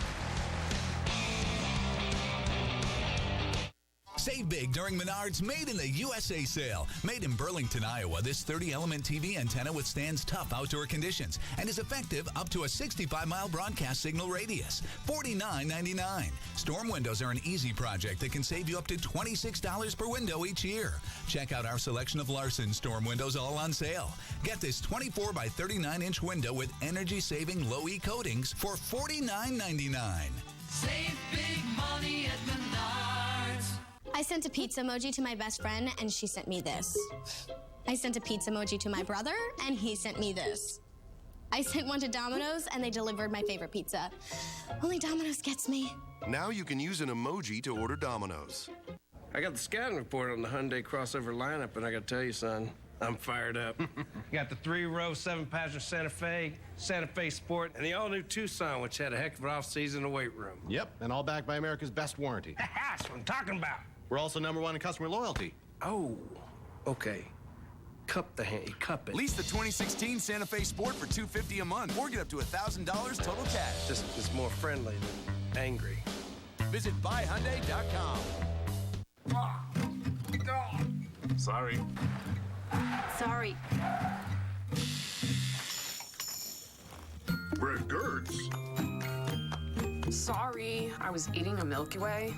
Save big during Menards Made in the USA sale. Made in Burlington, Iowa, this 30-element TV antenna withstands tough outdoor conditions and is effective up to a 65-mile broadcast signal radius. $49.99. Storm windows are an easy project that can save you up to $26 per window each year. Check out our selection of Larson storm windows, all on sale. Get this 24 by 39-inch window with energy-saving low-E coatings for $49.99. Save big money at Menards. I sent a pizza emoji to my best friend, and she sent me this. I sent a pizza emoji to my brother, and he sent me this. I sent one to Domino's, and they delivered my favorite pizza. Only Domino's gets me. Now you can use an emoji to order Domino's. I got the scouting report on the Hyundai crossover lineup, and I got to tell you, son, I'm fired up. You got the 3-row, 7-passenger Santa Fe Sport, and the all-new Tucson, which had a heck of an off-season in the weight room. Yep, and all backed by America's best warranty. That's what I'm talking about. We're also #1 in customer loyalty. Oh, okay. Cup it. Lease the 2016 Santa Fe Sport for $250 a month, or get up to $1,000 total cash. Just it's more friendly angry. Visit buyhyundai.com. Sorry. Sorry. Brett Gertz. Sorry, I was eating a Milky Way.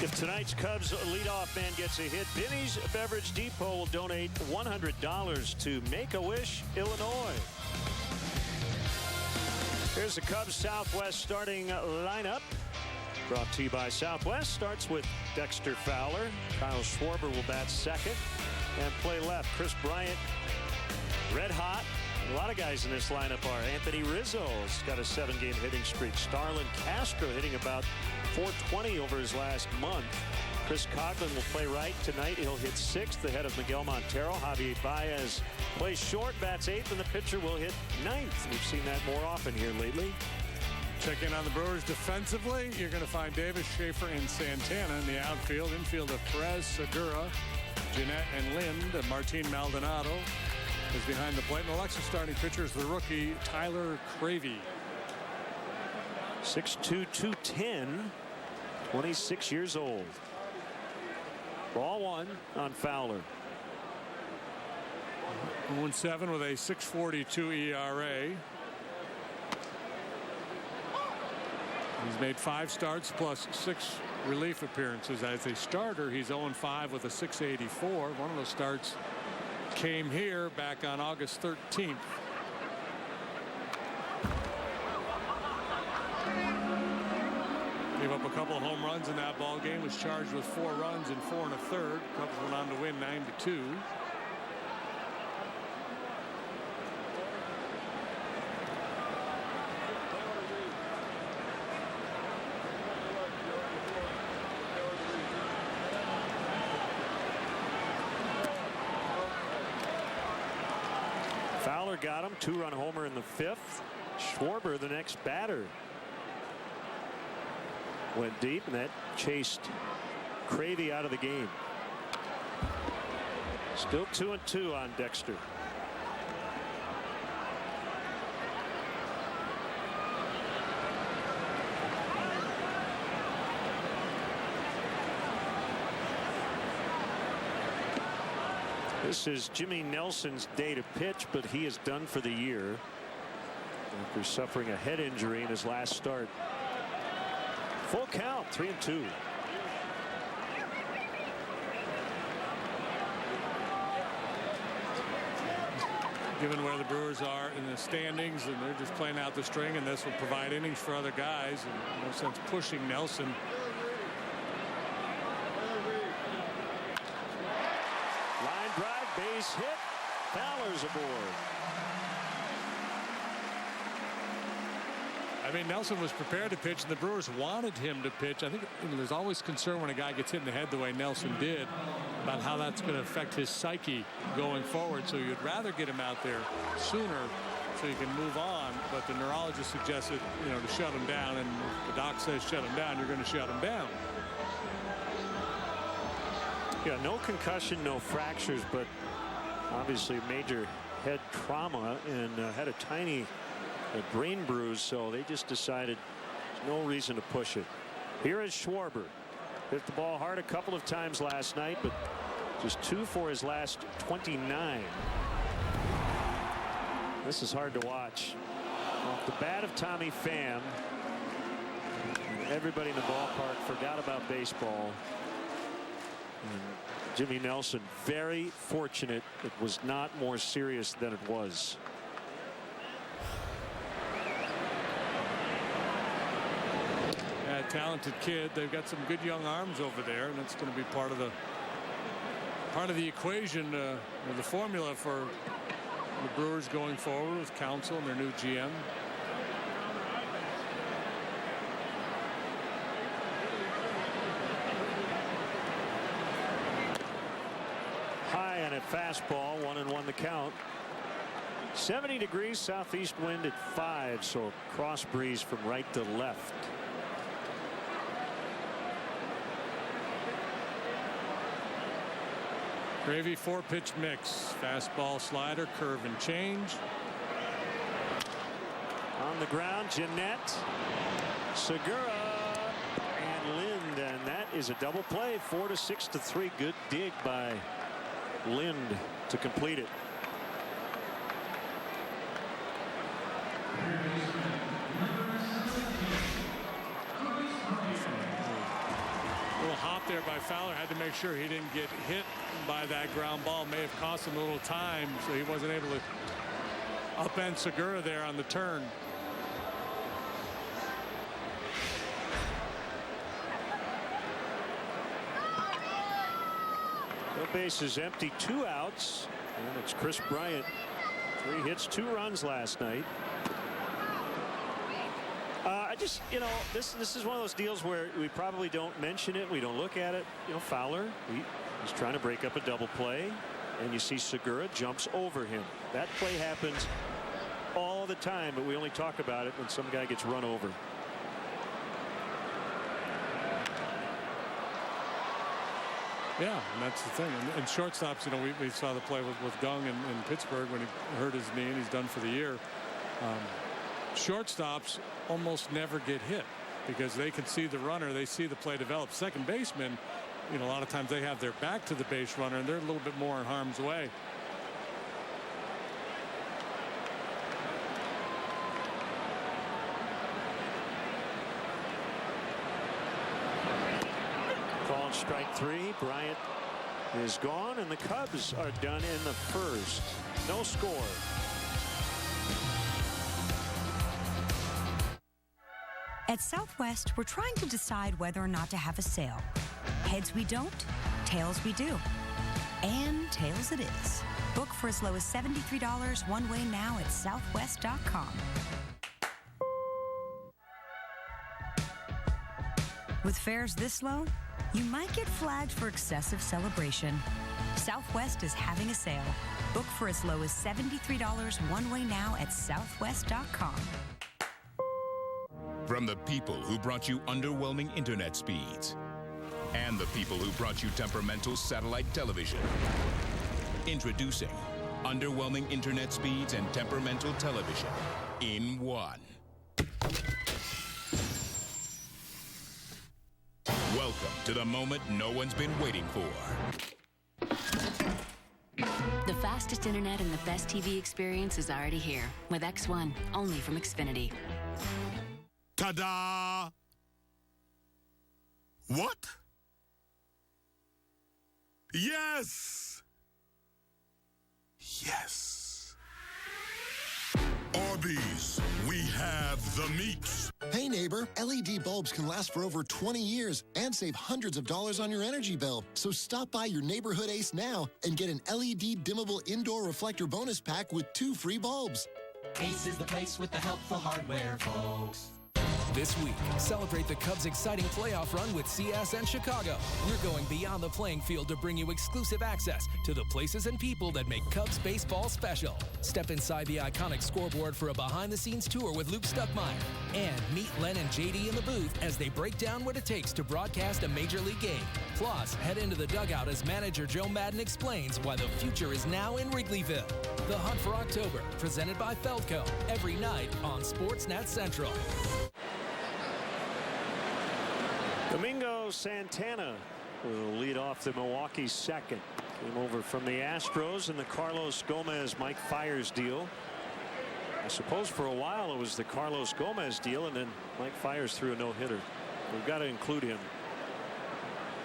If tonight's Cubs leadoff man gets a hit, Binny's Beverage Depot will donate $100 to Make-A-Wish, Illinois. Here's the Cubs Southwest starting lineup. Brought to you by Southwest. Starts with Dexter Fowler. Kyle Schwarber will bat second and play left. Chris Bryant, red hot. A lot of guys in this lineup are. Anthony Rizzo's got a 7-game hitting streak. Starlin Castro hitting about .420 over his last month. Chris Coughlin will play right tonight. He'll hit 6th ahead of Miguel Montero. Javier Baez plays short, bats 8th, and the pitcher will hit 9th. We've seen that more often here lately. Check in on the Brewers defensively. You're going to find Davis, Schaefer, and Santana in the outfield. Infield of Perez, Segura, Jeanette, and Lind. Martin Maldonado is behind the plate. And the Lexus starting pitcher is the rookie Tyler Cravey. 6'2", 210, 26 years old. Ball one on Fowler. 0-7 with a 6.42 ERA. He's made 5 starts plus 6 relief appearances. As a starter, he's 0-5 with a 6.84. One of those starts came here back on August 13th. Gave up a couple of home runs in that ball game. Was charged with 4 runs in 4 1/3. Cubs went on to win 9-2. Fowler got him. 2-run homer in the 5th. Schwarber, the next batter, went deep, and that chased Cravey out of the game. Still 2-2 on Dexter. This is Jimmy Nelson's day to pitch, but he is done for the year after suffering a head injury in his last start. Full count, 3-2. Given where the Brewers are in the standings, and they're just playing out the string, and this will provide innings for other guys, and no sense pushing Nelson. Line drive, base hit. Fowler's aboard. I mean, Nelson was prepared to pitch, and the Brewers wanted him to pitch. I think there's always concern when a guy gets hit in the head the way Nelson did about how that's going to affect his psyche going forward. So you'd rather get him out there sooner so you can move on. But the neurologist suggested, to shut him down, and if the doc says shut him down, you're going to shut him down. Yeah, no concussion, no fractures, but obviously major head trauma, and had a tiny brain bruise, so they just decided there's no reason to push it. Here is Schwarber. Hit the ball hard a couple of times last night, but just 2 for his last 29. This is hard to watch. Off the bat of Tommy Pham, everybody in the ballpark forgot about baseball. And Jimmy Nelson, very fortunate it was not more serious than it was. Talented kid. They've got some good young arms over there, and that's going to be part of the equation, the formula for the Brewers going forward with Counsell and their new GM. High on a fastball, 1-1 the count. 70 degrees, southeast wind at 5, so cross breeze from right to left. Gravy 4-pitch mix. Fastball, slider, curve, and change. On from the ground. Jeanette, Segura, and Lind, and that is a double play. 4 to 6 to 3. Good dig by Lind to complete it. Little hop there by Fowler. Had to make sure he didn't get hit by that ground ball. May have cost him a little time, so he wasn't able to upend Segura there on the turn. The base is empty. 2 outs, and it's Chris Bryant. 3 hits, 2 runs last night. This is one of those deals where we probably don't mention it. We don't look at it. Fowler, he's trying to break up a double play, and you see Segura jumps over him. That play happens all the time, but we only talk about it when some guy gets run over. Yeah, and that's the thing. And shortstops, we saw the play with Gung in Pittsburgh when he hurt his knee and he's done for the year. Shortstops almost never get hit because they can see the runner, they see the play develop. Second baseman, a lot of times they have their back to the base runner and they're a little bit more in harm's way. Called strike 3. Bryant is gone, and the Cubs are done in the first. No score. At Southwest, we're trying to decide whether or not to have a sale. Heads we don't, tails we do. And tails it is. Book for as low as $73 one way now at southwest.com. With fares this low, you might get flagged for excessive celebration. Southwest is having a sale. Book for as low as $73 one way now at southwest.com. From the people who brought you underwhelming internet speeds and the people who brought you temperamental satellite television. Introducing underwhelming internet speeds and temperamental television in one. Welcome to the moment no one's been waiting for. The fastest internet and the best TV experience is already here with X1, only from Xfinity. Ta-da! What? Yes! Yes. Arby's, we have the meats. Hey neighbor, LED bulbs can last for over 20 years and save hundreds of dollars on your energy bill. So stop by your neighborhood Ace now and get an LED dimmable indoor reflector bonus pack with 2 free bulbs. Ace is the place with the helpful hardware, folks. This week, celebrate the Cubs' exciting playoff run with CSN Chicago. We're going beyond the playing field to bring you exclusive access to the places and people that make Cubs baseball special. Step inside the iconic scoreboard for a behind-the-scenes tour with Luke Stuckmeyer. And meet Len and JD in the booth as they break down what it takes to broadcast a Major League game. Plus, head into the dugout as manager Joe Madden explains why the future is now in Wrigleyville. The Hunt for October, presented by Feldco, every night on Sportsnet Central. Domingo Santana will lead off the Milwaukee second. Came over from the Astros in the Carlos Gomez-Mike Fiers deal. I suppose for a while it was the Carlos Gomez deal, and then Mike Fiers threw a no-hitter. We've got to include him.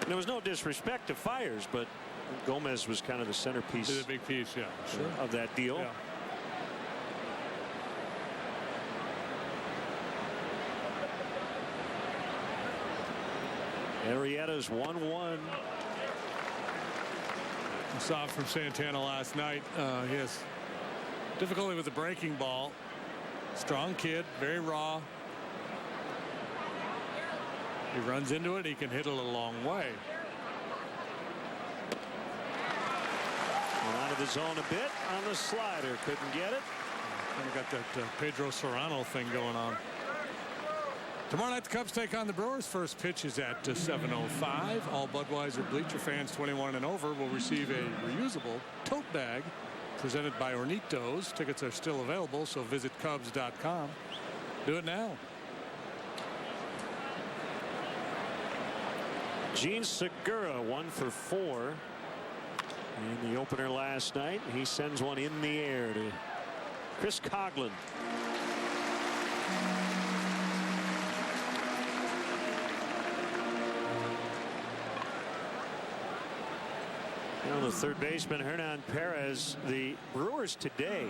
And there was no disrespect to Fiers, but Gomez was kind of the centerpiece. The big piece, yeah, sure. Of that deal. Yeah. Arrieta's 1-1. We saw it from Santana last night. He has difficulty with the breaking ball. Strong kid, very raw. He runs into it, he can hit it a long way. Out of the zone a bit on the slider, couldn't get it. Kind of got that Pedro Serrano thing going on. Tomorrow night, the Cubs take on the Brewers. First pitch is at 7:05. All Budweiser bleacher fans 21 and over will receive a reusable tote bag presented by Ornitos. Tickets are still available, so visit Cubs.com. Do it now. Gene Segura 1 for 4 in the opener last night. He sends one in the air to Chris Coughlin. You know, the third baseman Hernan Perez. The Brewers today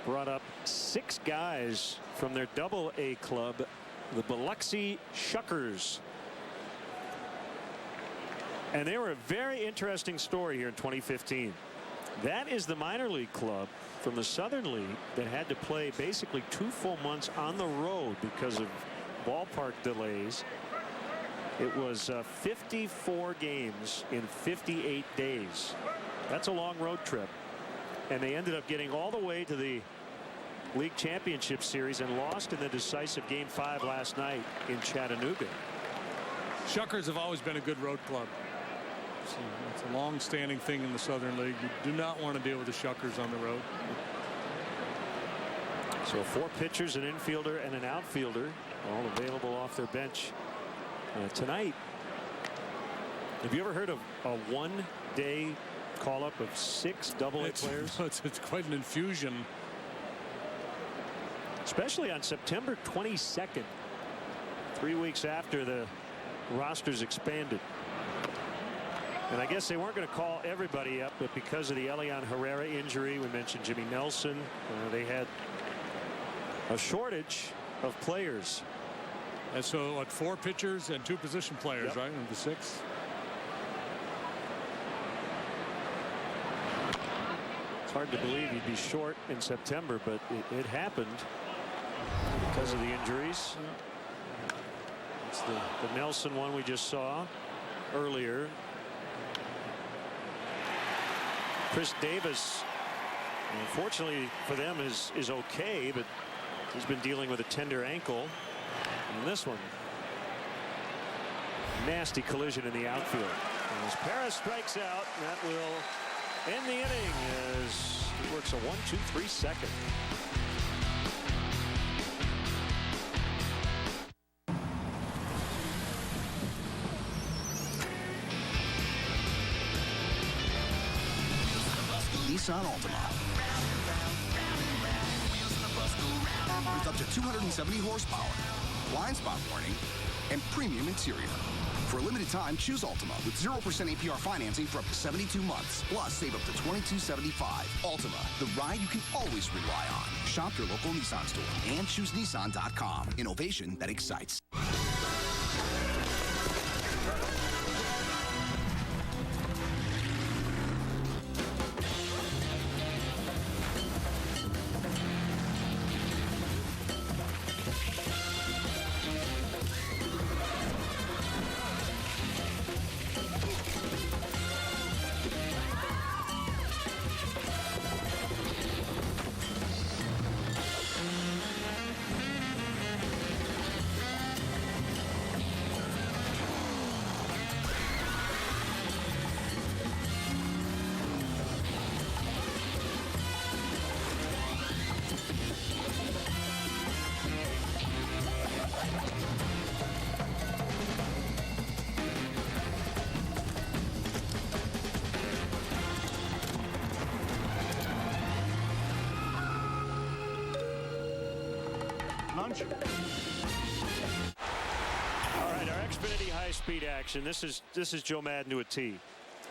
brought up 6 guys from their Double-A club, the Biloxi Shuckers. And they were a very interesting story here in 2015. That is the minor league club from the Southern League that had to play basically 2 full months on the road because of ballpark delays. It was 54 games in 58 days. That's a long road trip. And they ended up getting all the way to the League Championship Series and lost in the decisive Game 5 last night in Chattanooga. Shuckers have always been a good road club. It's a long-standing thing in the Southern League. You do not want to deal with the Shuckers on the road. So 4 pitchers, an infielder, and an outfielder, all available off their bench tonight. Have you ever heard of a one-day call-up of 6 Double-A players? It's quite an infusion. Especially on September 22nd, 3 weeks after the rosters expanded. And I guess they weren't going to call everybody up, but because of the Elian Herrera injury, we mentioned Jimmy Nelson, they had a shortage of players. And so, what, 4 pitchers and 2 position players, right? Of the 6. It's hard to believe he'd be short in September, but it happened because of the injuries. It's the Nelson one we just saw earlier. Chris Davis, unfortunately for them, is okay, but he's been dealing with a tender ankle. And this one, nasty collision in the outfield. And as Perez strikes out, that will end the inning as he works a 1-2-3 second. Nissan Altima. With up to 270 horsepower, blind spot warning, and premium interior. For a limited time, choose Altima with 0% APR financing for up to 72 months. Plus, save up to $22.75. Altima, the ride you can always rely on. Shop your local Nissan store and choose Nissan.com. Innovation that excites. All right, our Xfinity high-speed action. This is Joe Madden to a T.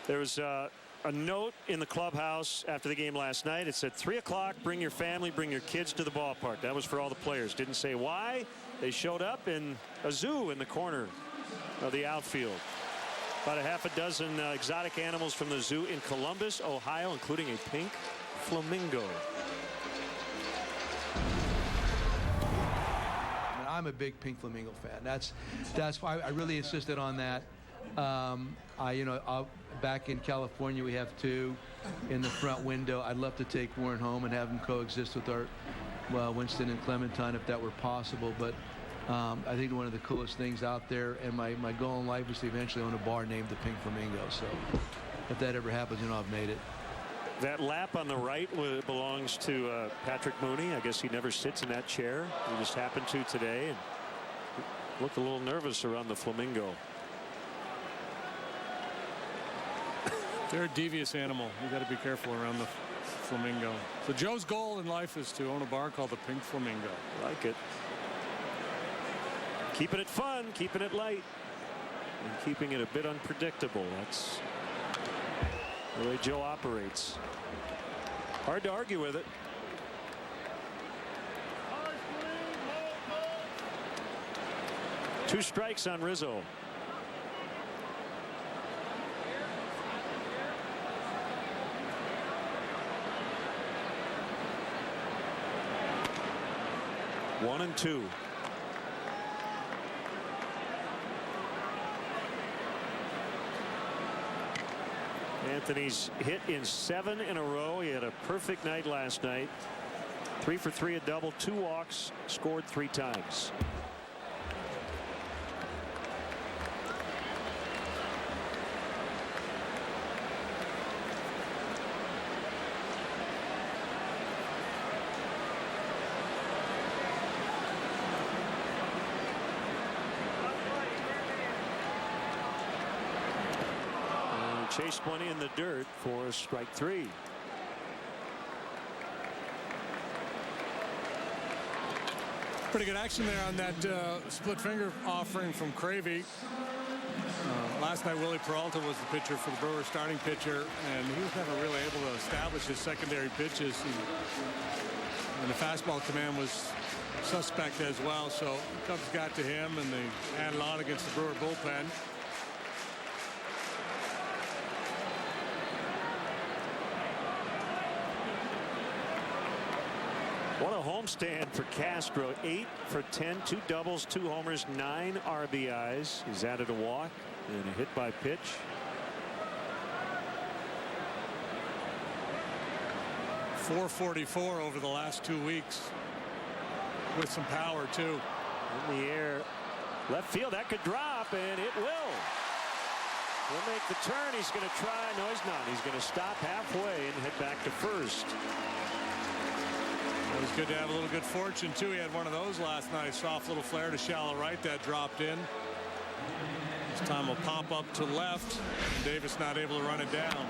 There was a note in the clubhouse after the game last night. It said 3 o'clock, bring your family, bring your kids to the ballpark. That was for all the players. Didn't say why. They showed up in a zoo in the corner of the outfield. About a half a dozen exotic animals from the zoo in Columbus, Ohio, including a pink flamingo. I'm a big pink flamingo fan. That's why I really insisted on that. Back in California, we have 2 in the front window. I'd love to take Warren home and have them coexist with our Winston and Clementine if that were possible. But I think one of the coolest things out there, and my goal in life is to eventually own a bar named the Pink Flamingo. So if that ever happens, I've made it. That lap on the right belongs to Patrick Mooney. I guess he never sits in that chair. He just happened to today and looked a little nervous around the Flamingo. They're a devious animal. You got to be careful around the Flamingo. So Joe's goal in life is to own a bar called the Pink Flamingo. Like it. Keeping it fun, keeping it light, and keeping it a bit unpredictable. That's the way Joe operates. Hard to argue with it. Two strikes on Rizzo. One and two. Anthony's hit in 7 in a row. He had a perfect night last night. 3 for 3, a double, 2 walks, scored 3 times. Chased one in the dirt for strike 3. Pretty good action there on that split finger offering from Cravey. Last night Willie Peralta was the pitcher for the Brewers, starting pitcher, and he was never really able to establish his secondary pitches. And the fastball command was suspect as well, so the Cubs got to him and they added on against the Brewer bullpen. What a homestand for Castro. 8 for 10, 2 doubles, 2 homers, 9 RBIs. He's added a walk and a hit by pitch. .444 over the last 2 weeks with some power too. In the air, left field, that could drop, and it will. He'll make the turn. He's going to try. No, he's not. He's going to stop halfway and head back to first. It was good to have a little good fortune too. He had one of those last night. Soft little flare to shallow right that dropped in. This time will pop up to left. Davis not able to run it down.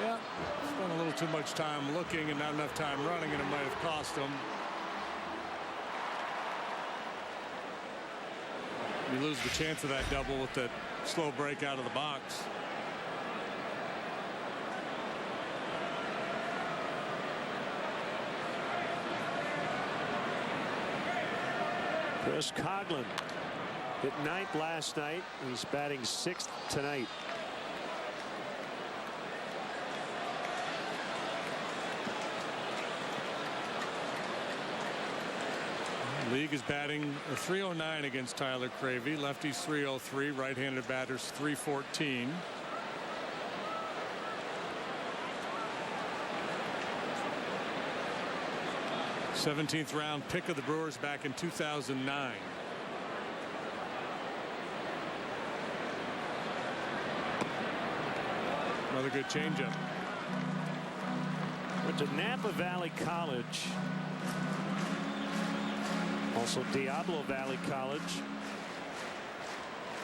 Yeah, spent a little too much time looking and not enough time running, and it might have cost him. You lose the chance of that double with that slow break out of the box. Chris Coughlin hit 9th last night. He's batting 6th tonight. League is batting a .309 against Tyler Cravey. Lefties .303. Right-handed batters .314. '17th round pick of the Brewers back in 2009. Another good changeup. Went to Napa Valley College. Also Diablo Valley College.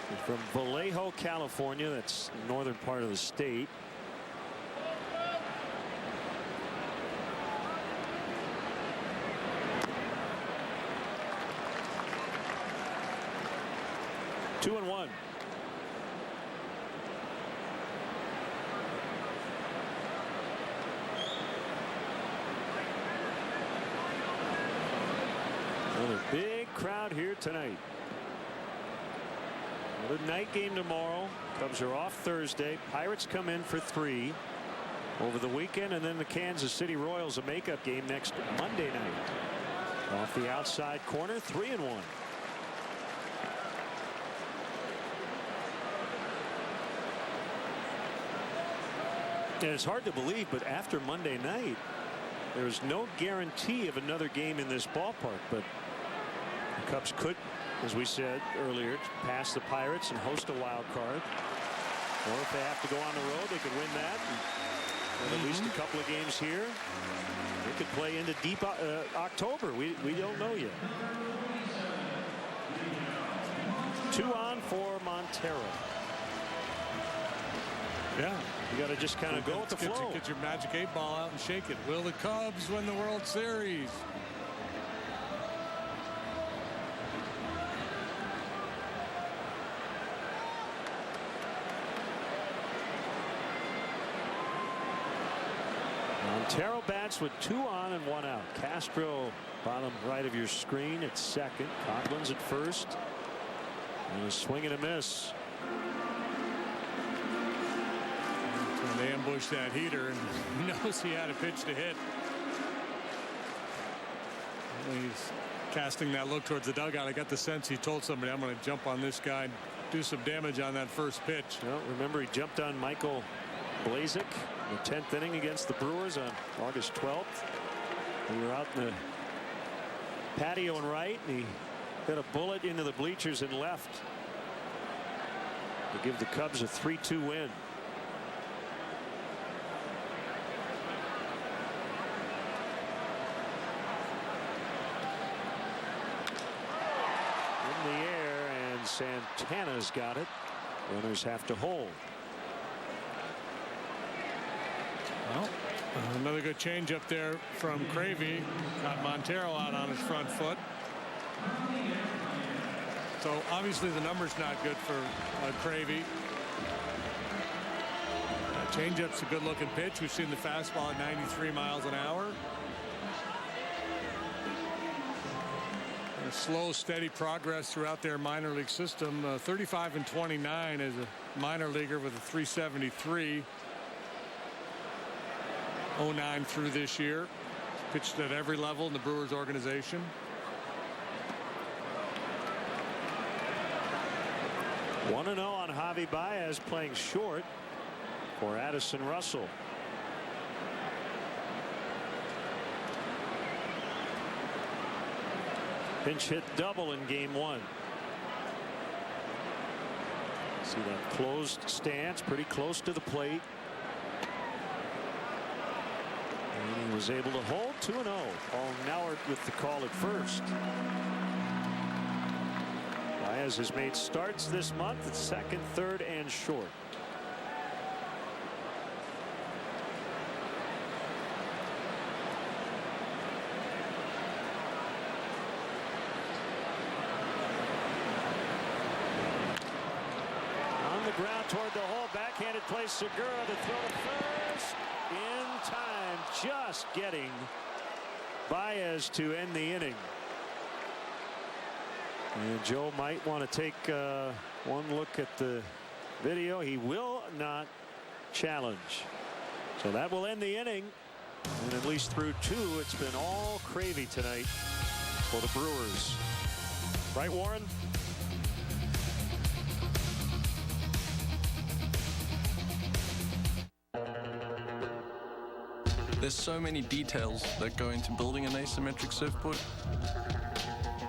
He's from Vallejo, California. That's the northern part of the state. Two and one. Another big crowd here tonight. Another night game tomorrow. Cubs are off Thursday. Pirates come in for 3 over the weekend, and then the Kansas City Royals, a makeup game next Monday night. Off the outside corner, 3 and 1. And it's hard to believe, but after Monday night, there's no guarantee of another game in this ballpark, but the Cubs could as we said earlier, to pass the Pirates and host a wild card. Or if they have to go on the road, they could win that. And at least a couple of games here. They could play into deep October. We don't know yet. 2 on for Montero. Yeah. You got to just kind of go with the flow. Get your magic 8 ball out and shake it. Will the Cubs win the World Series? Montero bats with 2 on and 1 out. Castro, bottom right of your screen, at second. Coughlin's at first. And a swing and a miss. They ambushed that heater, and he knows he had a pitch to hit. He's casting that look towards the dugout. I got the sense he told somebody, I'm going to jump on this guy and do some damage on that first pitch. Well, remember, he jumped on Michael Blazek in the 10th inning against the Brewers on August 12th. We were out in the patio and right, and he hit a bullet into the bleachers and left to give the Cubs a 3-2 win. In the air, and Santana's got it. Runners have to hold. Well, another good change up there from Cravey. Got Montero out on his front foot. So obviously the number's not good for Cravey. Changeup's a good looking pitch. We've seen the fastball at 93 miles an hour. A slow, steady progress throughout their minor league system. 35 and 29 as a minor leaguer with a 373. 09 through this year. Pitched at every level in the Brewers organization. One 1-0 on Javi Baez, playing short for Addison Russell. Pinch hit double in game 1. See that closed stance, pretty close to the plate. And he was able to hold 2-0. Paul Nauert with the call at first. Baez has made starts this month at second, third, and short. On the ground toward the hole, backhanded play, Segura to throw to first. In time, just getting Baez to end the inning. And Joe might want to take one look at the video. He will not challenge. So that will end the inning. And at least through 2, it's been all Cravey tonight for the Brewers. Right, Warren? There's so many details that go into building an asymmetric surfboard.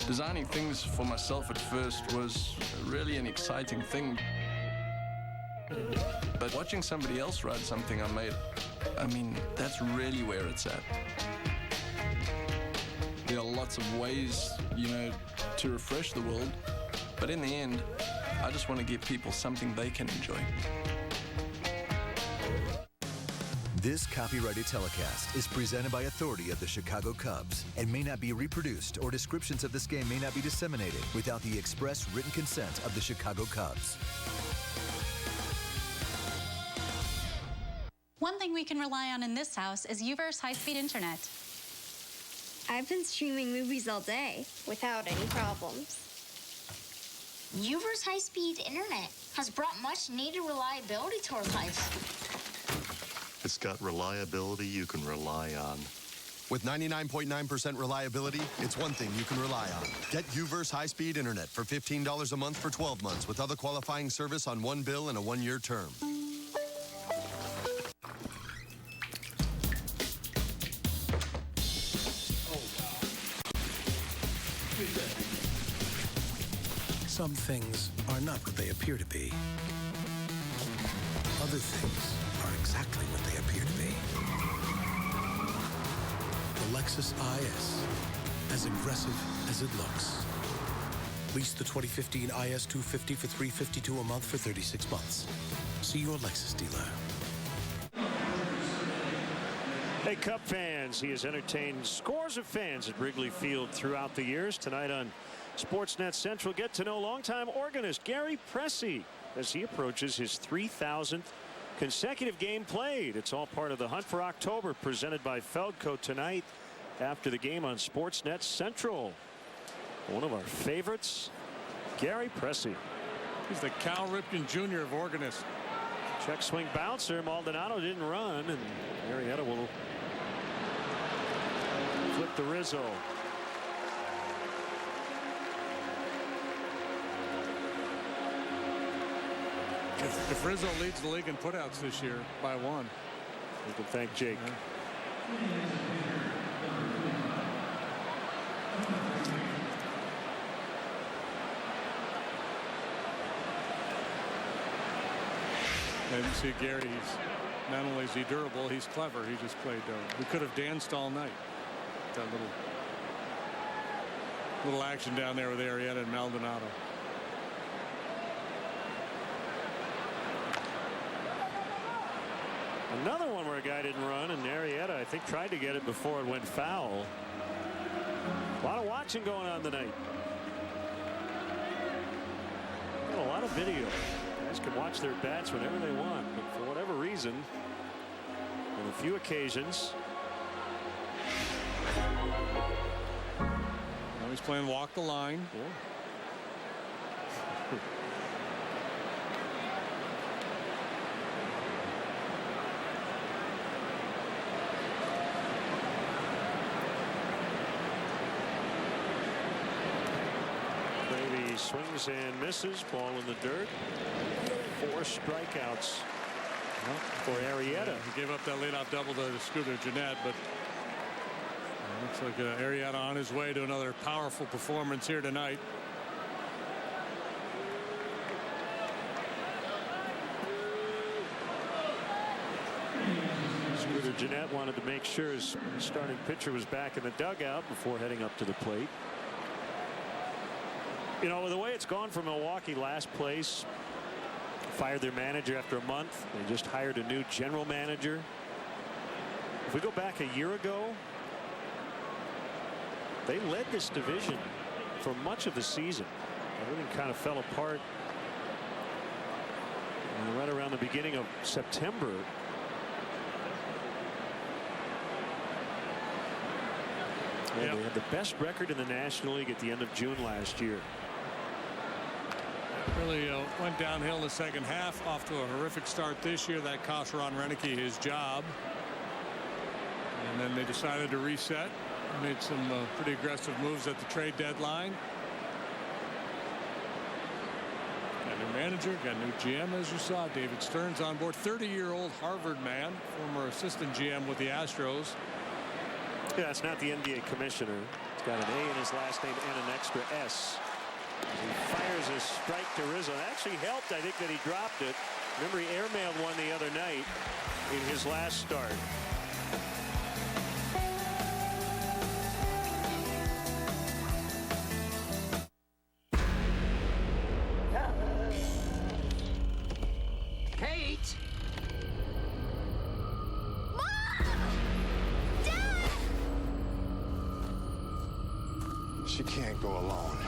Designing things for myself at first was really an exciting thing. But watching somebody else ride something I made, I mean, that's really where it's at. There are lots of ways, you know, to refresh the world. But in the end, I just want to give people something they can enjoy. This copyrighted telecast is presented by authority of the Chicago Cubs and may not be reproduced, or descriptions of this game may not be disseminated without the express written consent of the Chicago Cubs. One thing we can rely on in this house is UVerse high-speed internet. I've been streaming movies all day without any problems. UVerse high-speed internet has brought much-needed reliability to our lives. It's got reliability you can rely on. With 99.9% reliability, it's one thing you can rely on. Get UVerse high-speed internet for $15 a month for 12 months with other qualifying service on one bill and a 1-year term. Some things are not what they appear to be. Other things are exactly what they appear to be. The Lexus IS, as aggressive as it looks. Lease the 2015 IS 250 for $352 a month for 36 months. See your Lexus dealer. Hey, Cub fans, he has entertained scores of fans at Wrigley Field throughout the years. Tonight on Sportsnet Central, get to know longtime organist Gary Pressey as he approaches his 3,000th consecutive game played. It's all part of the Hunt for October, presented by Feldco tonight after the game on Sportsnet Central. One of our favorites, Gary Pressey. He's the Cal Ripken Jr. of organists. Check swing bouncer. Maldonado didn't run, and Arrieta will flip the Rizzo. If Rizzo leads the league in putouts this year by one, we can thank Jake. And you see Gary, not only is he durable, he's clever. He just played. We could have danced all night. That little action down there with Arrieta and Maldonado. Another one where a guy didn't run, and Arrieta, I think, tried to get it before it went foul. A lot of watching going on tonight. Got a lot of video. Guys can watch their bats whenever they want, but for whatever reason, on a few occasions. Now he's playing walk the line. Yeah. Swings and misses. Ball in the dirt. 4 strikeouts for Arrieta. He gave up that leadoff double to Scooter Jeanette, but looks like Arrieta on his way to another powerful performance here tonight. Scooter Jeanette wanted to make sure his starting pitcher was back in the dugout before heading up to the plate. You know, the way it's gone for Milwaukee, last place, fired their manager after a month. They just hired a new general manager. If we go back a year ago, they led this division for much of the season. Everything kind of fell apart right around the beginning of September. And they had the best record in the National League at the end of June last year. Really went downhill in the second half, off to a horrific start this year. That cost Ron Renicky his job. And then they decided to reset. Made some pretty aggressive moves at the trade deadline. Got a new manager, got a new GM, as you saw. David Stearns on board. 30-year-old Harvard man, former assistant GM with the Astros. Yeah, it's not the NBA commissioner. It's got an A in his last name and an extra S. He fires a strike to Rizzo. It actually helped, I think, that he dropped it. Remember, he airmailed one the other night in his last start. Kate! She can't go alone.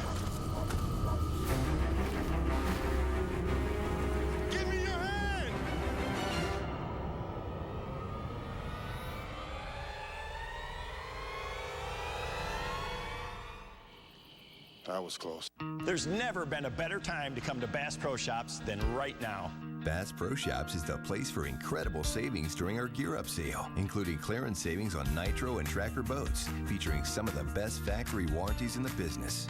Give me your hand! That was close. There's never been a better time to come to Bass Pro Shops than right now. Bass Pro Shops is the place for incredible savings during our Gear Up sale, including clearance savings on Nitro and Tracker boats, featuring some of the best factory warranties in the business.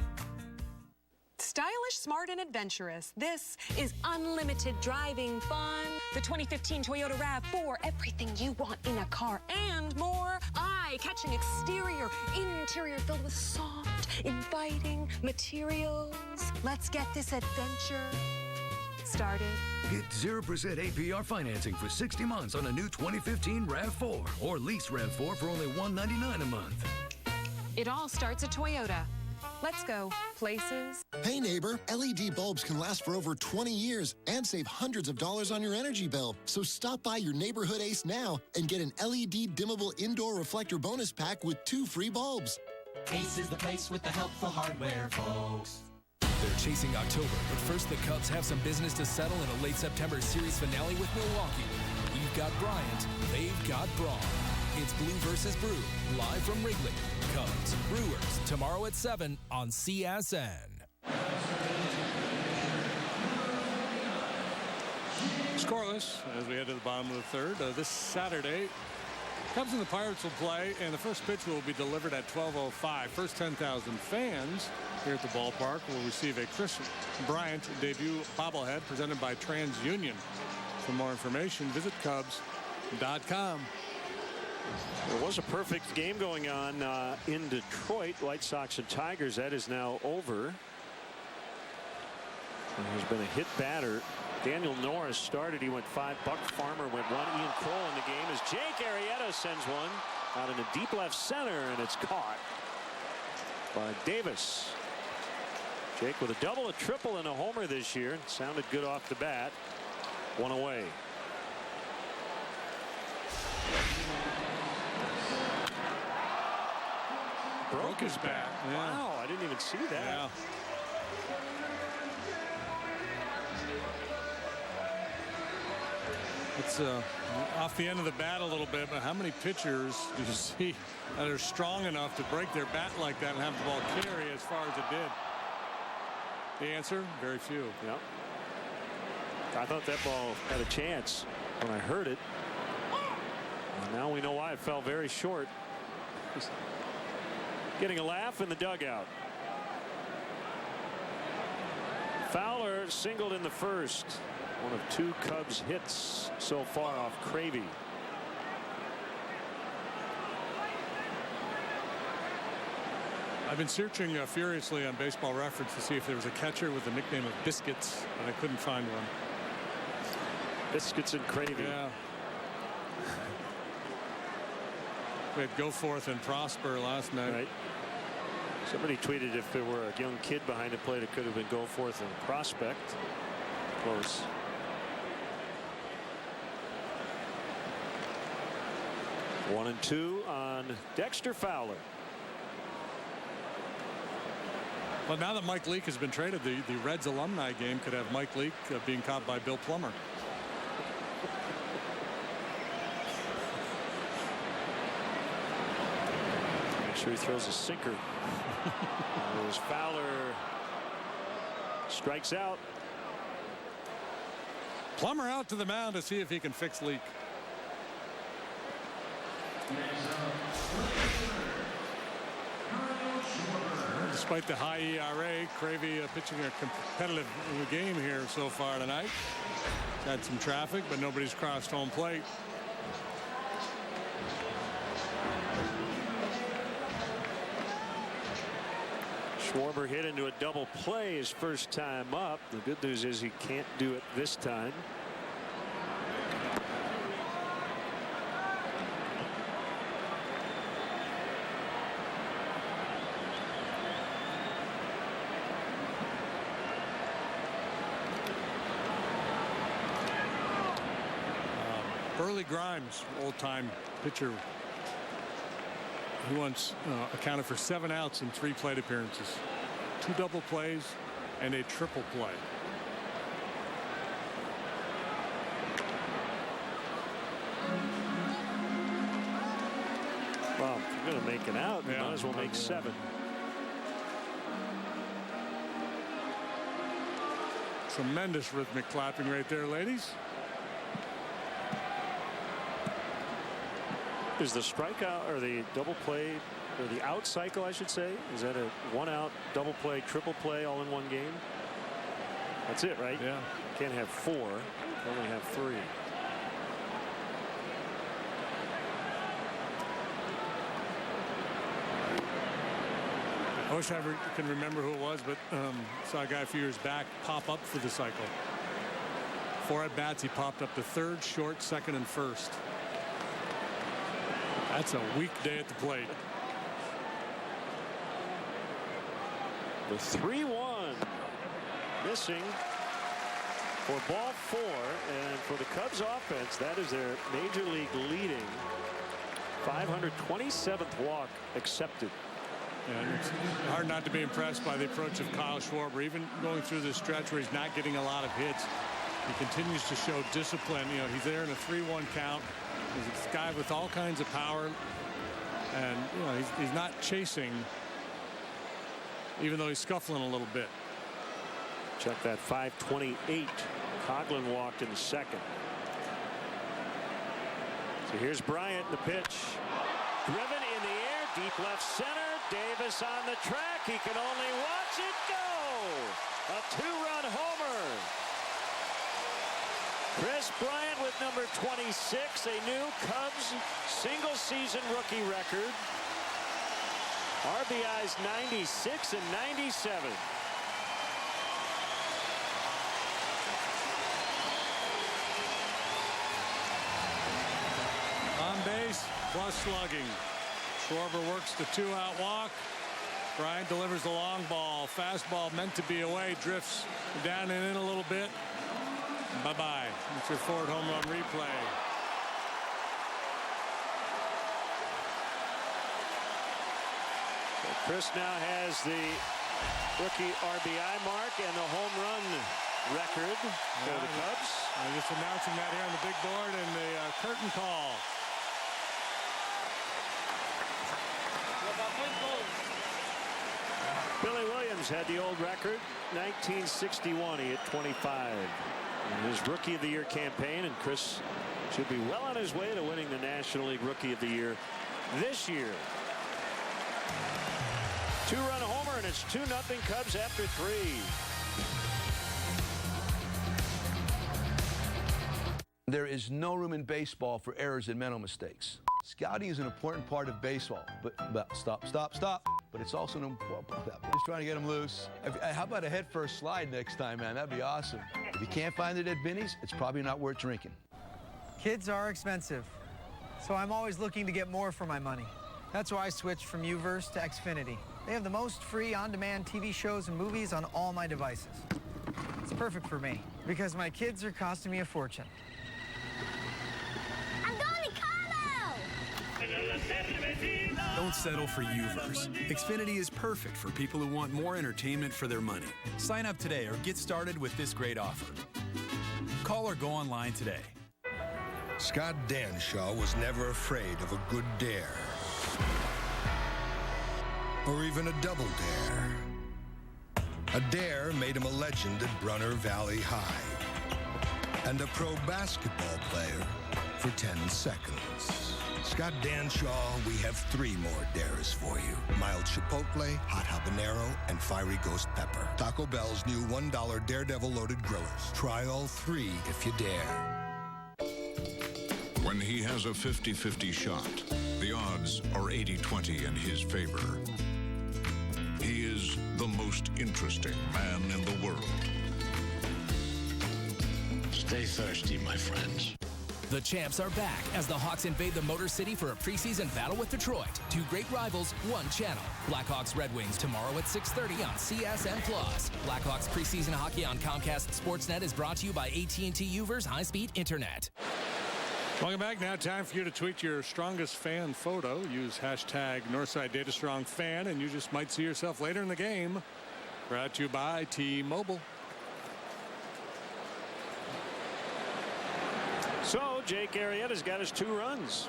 Stylish, smart, and adventurous. This is unlimited driving fun. The 2015 Toyota RAV4, everything you want in a car and more. I eye-catching exterior, interior filled with soft, inviting materials. Let's get this adventure started. Get 0% APR financing for 60 months on a new 2015 RAV4 or lease RAV4 for only $199 a month. It all starts at Toyota. Let's go places. Hey neighbor, LED bulbs can last for over 20 years and save hundreds of dollars on your energy bill. So stop by your neighborhood Ace now and get an LED dimmable indoor reflector bonus pack with 2 free bulbs. Ace is the place with the helpful hardware, folks. They're chasing October, but first the Cubs have some business to settle in a late September series finale with Milwaukee. We've got Bryant, they've got Braun. It's Blue versus Brew, live from Wrigley. Cubs, Brewers, tomorrow at 7 on CSN. Scoreless as we head to the bottom of the third. This Saturday, Cubs and the Pirates will play, and the first pitch will be delivered at 12:05. First 10,000 fans here at the ballpark will receive a Chris Bryant debut bobblehead presented by TransUnion. For more information, visit Cubs.com. There was a perfect game going on in Detroit, White Sox and Tigers. That is now over. And there's been a hit batter. Daniel Norris started. He went 5. Buck Farmer went 1. Ian Kroll in the game as Jake Arrieta sends one out in a deep left center, and it's caught by Davis. Jake with a double, a triple, and a homer this year. It sounded good off the bat. 1 away. Broke his bat. Yeah. Wow, I didn't even see that. Yeah. It's off the end of the bat a little bit, but how many pitchers do you see that are strong enough to break their bat like that and have the ball carry as far as it did? The answer, very few. Yep. I thought that ball had a chance when I heard it. And now we know why it fell very short. Getting a laugh in the dugout. Fowler singled in the first. One of 2 Cubs hits so far off Cravey. I've been searching furiously on Baseball Reference to see if there was a catcher with the nickname of Biscuits, and I couldn't find one. Biscuits and Cravey. Yeah. We had Goforth and Prosper last night. Right. Somebody tweeted if there were a young kid behind the plate, it could have been Goforth and Prospect. Close. One and 2 on Dexter Fowler. Well, now that Mike Leake has been traded, the Reds alumni game could have Mike Leake being caught by Bill Plummer. Make sure he throws a sinker. As Fowler strikes out. Plummer out to the mound to see if he can fix Leake. Despite the high ERA, Cravey pitching a competitive game here so far tonight. Had some traffic, but nobody's crossed home plate. Schwarber hit into a double play his first time up. The good news is he can't do it this time. Burley Grimes, old-time pitcher, who once accounted for 7 outs in 3 plate appearances, 2 double plays and a triple play. Well, if you're going to make it out, you might as well make 7. Tremendous rhythmic clapping right there, ladies. Is the strikeout or the double play or the out cycle, I should say, is that a 1-out double play, triple play all in one game? That's it, right? Yeah. Can't have 4. Only have 3. wish I can remember who it was, but saw a guy a few years back pop up for the cycle. 4 at-bats, he popped up to third, short, second, and first. That's a weak day at the plate. The 3-1 missing for ball 4, and for the Cubs offense, that is their major league leading 527th walk accepted. And it's hard not to be impressed by the approach of Kyle Schwarber, even going through this stretch where he's not getting a lot of hits. He continues to show discipline. You know, he's there in a 3-1 count. He's a guy with all kinds of power, and you know he's not chasing, even though he's scuffling a little bit. Check that 528. Coughlin walked in the second. So here's Bryant, the pitch. Driven in the air, deep left center. Davis on the track. He can only watch it go. A 2-run homer. Chris Bryant with number 26, a new Cubs single-season rookie record. RBIs 96 and 97. On base, plus slugging. Schwarber works the 2-out walk. Bryant delivers the long ball. Fastball meant to be away. Drifts down and in a little bit. Bye-bye. It's your Ford home run replay. So Chris now has the rookie RBI mark and the home run record for the Cubs. I'm just announcing that here on the big board and the curtain call. Billy Williams had the old record, 1961. He hit 25 in his Rookie of the Year campaign, and Chris should be well on his way to winning the National League Rookie of the Year this year. 2-run homer, and it's 2-0 Cubs after 3. There is no room in baseball for errors and mental mistakes. Scouting is an important part of baseball, but stop. But it's also an important part. Just trying to get them loose. How about a head-first slide next time, man? That'd be awesome. If you can't find it at Binny's, it's probably not worth drinking. Kids are expensive, so I'm always looking to get more for my money. That's why I switched from Uverse to Xfinity. They have the most free on-demand TV shows and movies on all my devices. It's perfect for me, because my kids are costing me a fortune. Don't settle for Uverse. Xfinity is perfect for people who want more entertainment for their money. Sign up today or get started with this great offer. Call or go online today. Scott Danshaw was never afraid of a good dare. Or even a double dare. A dare made him a legend at Brunner Valley High. And a pro basketball player for 10 seconds. Scott Danshaw, we have 3 more dares for you. Mild Chipotle, Hot Habanero, and Fiery Ghost Pepper. Taco Bell's new $1 Daredevil Loaded Grillers. Try all 3 if you dare. When he has a 50-50 shot, the odds are 80-20 in his favor. He is the most interesting man in the world. Stay thirsty, my friends. The champs are back as the Hawks invade the Motor City for a preseason battle with Detroit. 2 great rivals, 1 channel. Blackhawks Red Wings tomorrow at 6:30 on CSN+. Blackhawks preseason hockey on Comcast Sportsnet is brought to you by AT&T Uverse high-speed internet. Welcome back. Now time for you to tweet your strongest fan photo. Use hashtag Northside DataStrong Fan, and you just might see yourself later in the game. Brought to you by T-Mobile. So Jake Arrieta's got his 2 runs.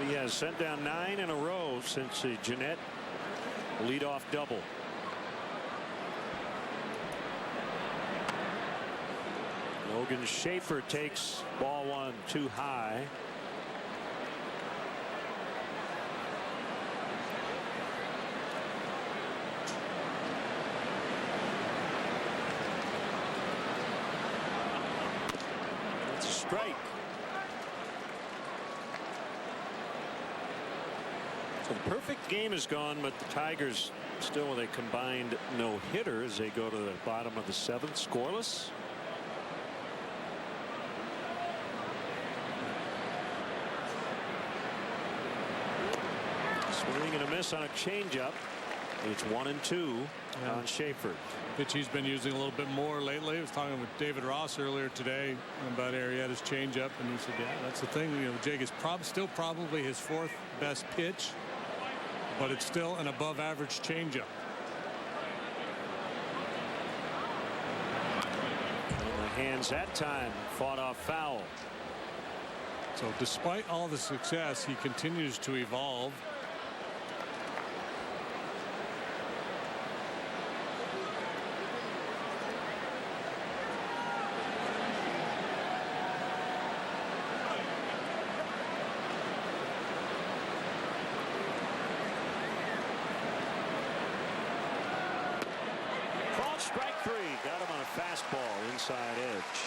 He has sent down 9 in a row since the Jeanette leadoff double. Logan Schaefer takes ball 1 too high. Strike. So the perfect game is gone, but the Tigers still with a combined no-hitter as they go to the bottom of the 7th, scoreless. Swing and a miss on a changeup. It's 1-2 on Schaefer. Pitch he's been using a little bit more lately. I was talking with David Ross earlier today about Arrieta's changeup, and he said, yeah, that's the thing. You know, Jake is still probably his 4th best pitch, but it's still an above-average changeup. And the hands that time fought off foul. So despite all the success, he continues to evolve. Strike 3. Got him on a fastball inside edge.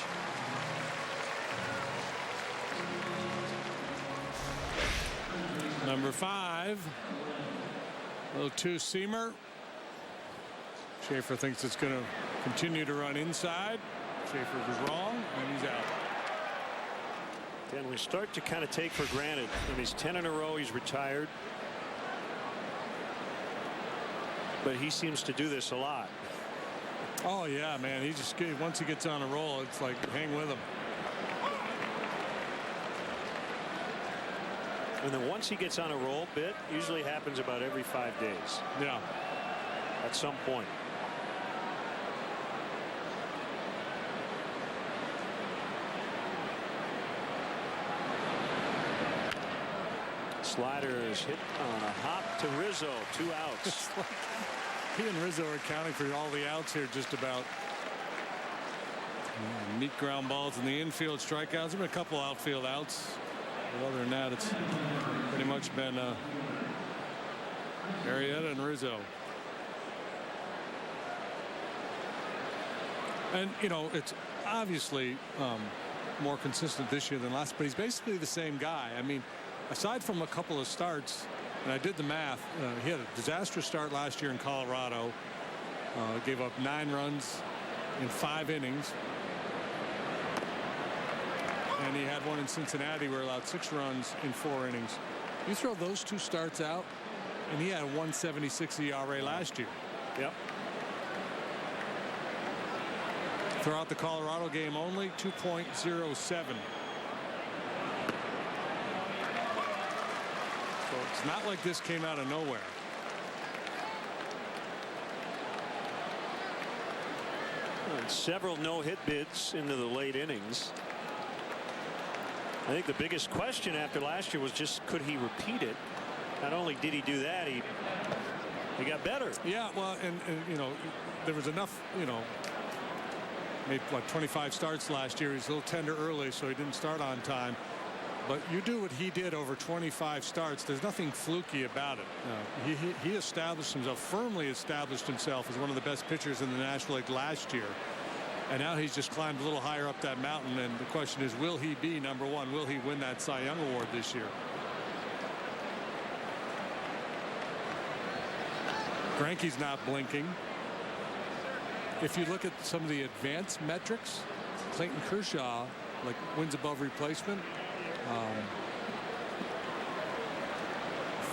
Number 5. Little 2-seamer. Schaefer thinks it's going to continue to run inside. Schaefer was wrong, and he's out. Then we start to kind of take for granted. I mean, he's 10 in a row. He's retired. But he seems to do this a lot. Oh, yeah, man. He just once he gets on a roll, it's like hang with him. And then once he gets on a roll, bit usually happens about every 5 days. Yeah. At some point. Slider is hit on a hop to Rizzo. 2 outs. He and Rizzo are accounting for all the outs here just about. Neat ground balls in the infield, strikeouts. There have been a couple outfield outs. But other than that, it's pretty much been Arrieta and Rizzo. And, you know, it's obviously more consistent this year than last, but he's basically the same guy. I mean, aside from a couple of starts, and I did the math, he had a disastrous start last year in Colorado. Gave up 9 runs in 5 innings. And he had one in Cincinnati where he allowed 6 runs in 4 innings. You throw those 2 starts out, and he had a 1.76 ERA last year. Yep. Throughout the Colorado game only, 2.07. So it's not like this came out of nowhere. And several no-hit bids into the late innings. I think the biggest question after last year was just could he repeat it. Not only did he do that, he got better. Yeah, well, and you know, there was enough, you know, made like 25 starts last year. He's a little tender early, so he didn't start on time. But you do what he did over 25 starts. There's nothing fluky about it. He established himself, firmly established himself as one of the best pitchers in the National League last year. And now he's just climbed a little higher up that mountain. And the question is, will he be number 1? Will he win that Cy Young Award this year? Greinke's not blinking. If you look at some of the advanced metrics, Clayton Kershaw, like wins above replacement,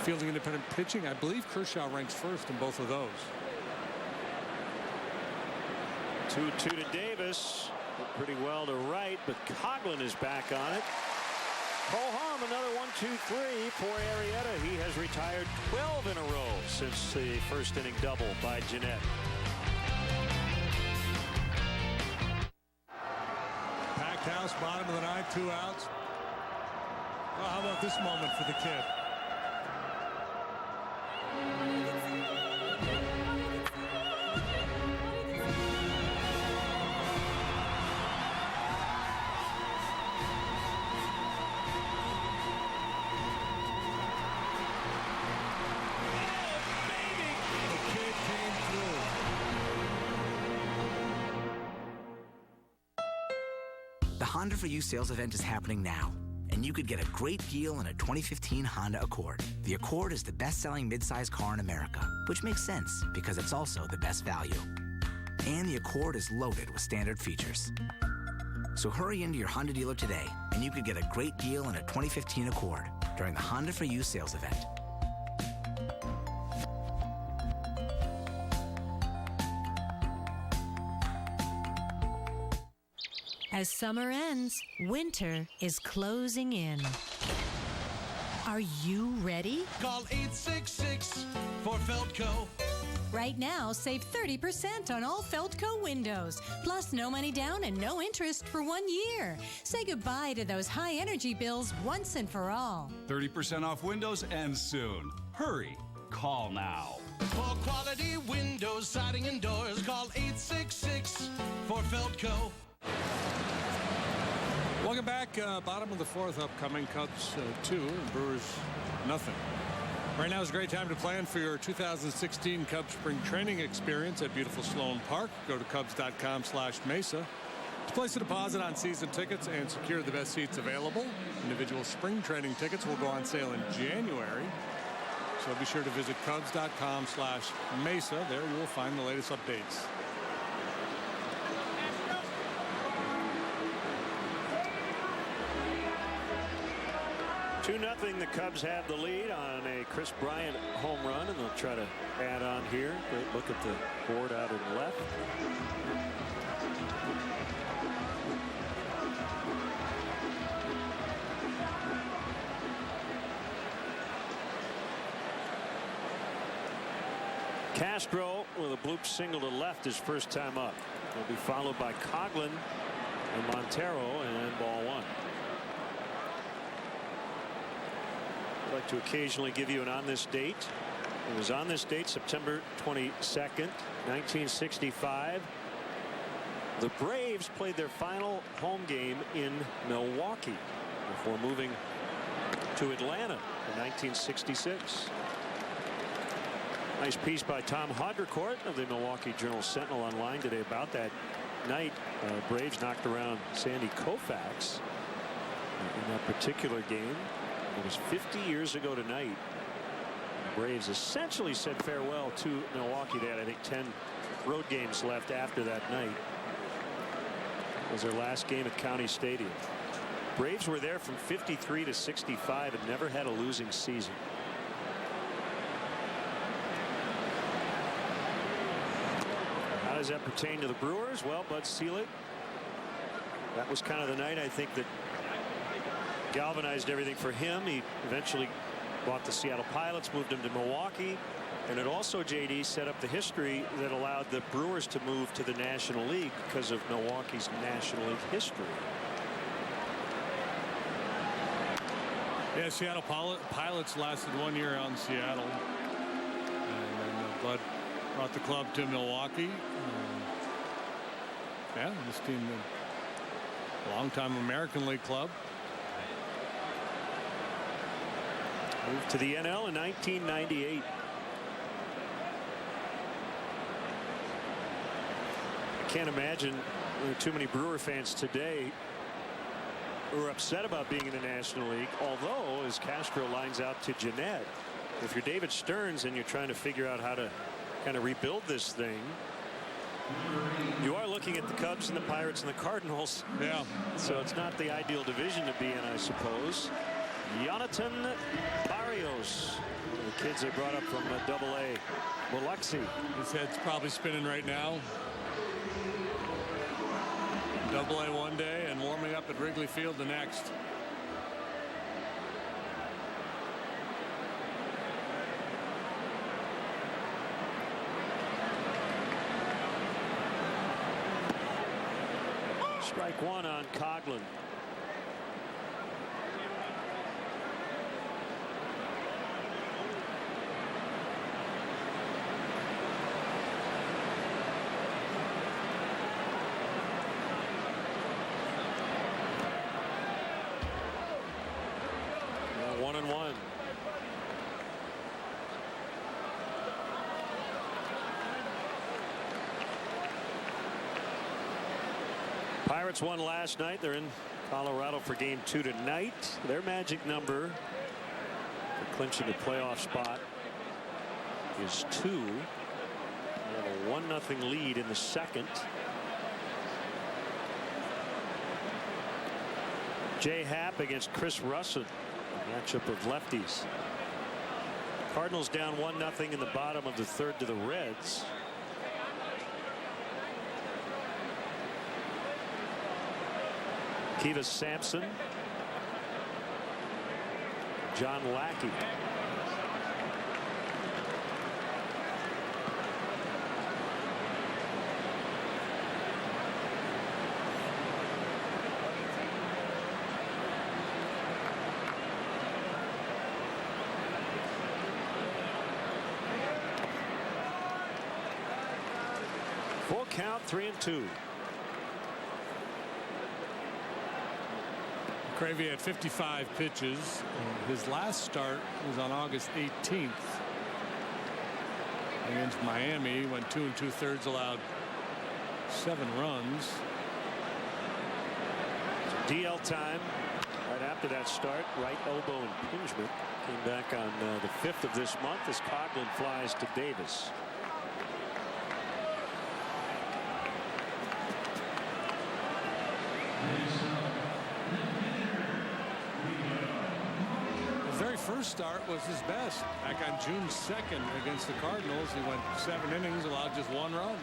fielding independent pitching, I believe Kershaw ranks first in both of those. 2-2 to Davis. Pretty well to right, but Coughlin is back on it. Cole Hom, another 1-2-3 for Arrieta. He has retired 12 in a row since the first inning double by Jeanette. Packed house, bottom of the 9th, 2 outs. Well, how about this moment for the kid? The Honda for You sales event is happening now, and you could get a great deal on a 2015 Honda Accord. The Accord is the best-selling midsize car in America, which makes sense because it's also the best value. And the Accord is loaded with standard features. So hurry into your Honda dealer today, and you could get a great deal on a 2015 Accord during the Honda for You sales event. As summer ends, winter is closing in. Are you ready? Call 866 for Feltco. Right now, save 30% on all Feltco windows. Plus, no money down and no interest for 1 year. Say goodbye to those high energy bills once and for all. 30% off windows ends soon. Hurry. Call now. For quality windows, siding, and doors, call 866 for Feltco. Welcome back. Bottom of the fourth upcoming. Cubs 2 and Brewers nothing. Right now is a great time to plan for your 2016 Cubs spring training experience at beautiful Sloan Park. Go to Cubs.com/Mesa to place a deposit on season tickets and secure the best seats available. Individual spring training tickets will go on sale in January. So be sure to visit Cubs.com/Mesa. There you will find the latest updates. 2-0, the Cubs have the lead on a Chris Bryant home run, and they'll try to add on here. Great look at the board out in left. Castro with a bloop single to left his first time up. He'll be followed by Coughlin and Montero, and ball one. I'd like to occasionally give you an on this date. It was on this date, September 22nd, 1965. The Braves played their final home game in Milwaukee before moving to Atlanta in 1966. Nice piece by Tom Haudricourt of the Milwaukee Journal-Sentinel online today about that night. Braves knocked around Sandy Koufax in that particular game. It was 50 years ago tonight. The Braves essentially said farewell to Milwaukee. They had, I think, 10 road games left after that night. It was their last game at County Stadium. Braves were there from 53 to 65 and never had a losing season. How does that pertain to the Brewers? Well, Bud Selig, that was kind of the night, I think, that galvanized everything for him. He eventually bought the Seattle Pilots, moved him to Milwaukee, and it also, JD, set up the history that allowed the Brewers to move to the National League because of Milwaukee's National League history. Yeah, Seattle Pilots lasted 1 year out in Seattle, and then Bud brought the club to Milwaukee. Yeah, this team, a long-time American League club. Moved to the NL in 1998. I can't imagine too many Brewer fans today who are upset about being in the National League, although as Castro lines out to Jeanette, if you're David Stearns and you're trying to figure out how to kind of rebuild this thing, you are looking at the Cubs and the Pirates and the Cardinals. Yeah. So it's not the ideal division to be in, I suppose. Jonathan Barrios, the kids they brought up from Double-A Biloxi. His head's probably spinning right now. Double-A one day and warming up at Wrigley Field the next. Strike one on Coughlin. One and one. Pirates won last night. They're in Colorado for game 2 tonight. Their magic number for clinching a playoff spot is 2. They have a 1-0 lead in the second. Jay Happ against Chris Russell, a matchup of lefties. Cardinals down 1-0 in the bottom of the third to the Reds. Kiva Sampson, John Lackey. Full count, 3-2. Cravey had 55 pitches. His last start was on August 18th against Miami. He went 2 2/3, allowed 7 runs. So DL time right after that start. Right elbow impingement. Came back on the 5th of this month as Coghlan flies to Davis. First start was his best back on June 2nd against the Cardinals. He went 7 innings, allowed just 1 run.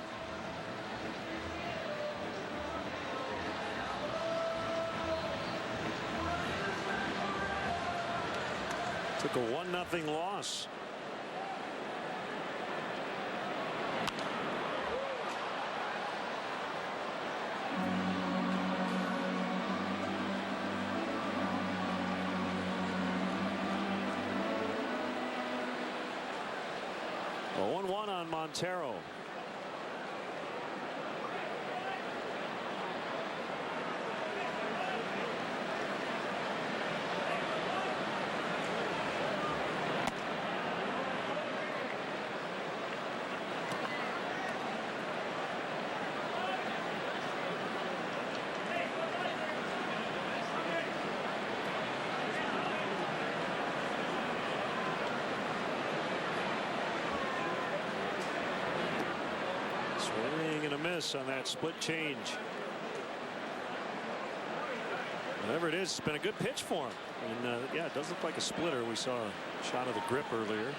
Took a 1-0 loss. On Montero. On that split change. Whatever it is, it's been a good pitch for him. And yeah, it does look like a splitter. We saw a shot of the grip earlier.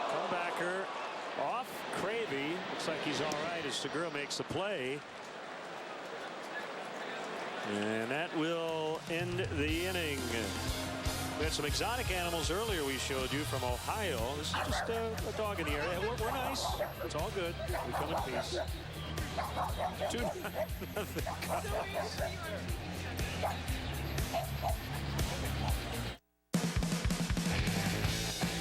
Comebacker off Cravey. Looks like he's all right as Segura makes the play. And that will end the inning. We had some exotic animals earlier we showed you from Ohio. This is just a dog in the area. We're nice. It's all good. We come in peace. 2-0 Cubs.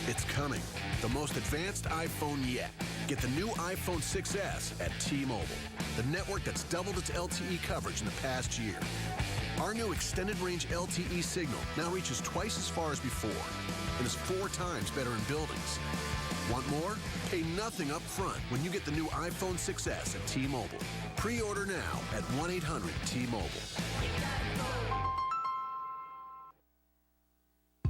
It's coming. The most advanced iPhone yet. Get the new iPhone 6S at T-Mobile, the network that's doubled its LTE coverage in the past year. Our new extended range LTE signal now reaches twice as far as before and is 4 times better in buildings. Want more? Pay nothing up front when you get the new iPhone 6S at T-Mobile. Pre-order now at 1-800-T-Mobile.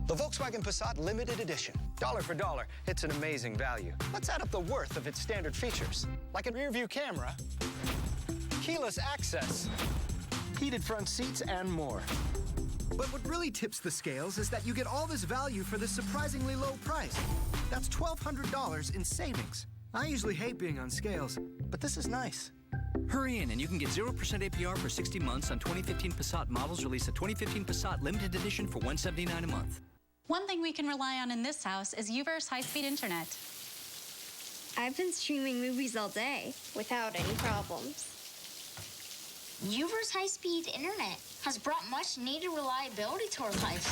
The Volkswagen Passat Limited Edition. Dollar for dollar, it's an amazing value. Let's add up the worth of its standard features, like a rear-view camera, keyless access, heated front seats, and more. But what really tips the scales is that you get all this value for this surprisingly low price. That's $1,200 in savings. I usually hate being on scales, but this is nice. Hurry in and you can get 0% APR for 60 months on 2015 Passat models. Release a 2015 Passat Limited Edition for $179 a month. One thing we can rely on in this house is UVerse high-speed internet. I've been streaming movies all day without any problems. UVerse high-speed internet has brought much-needed reliability to our lives.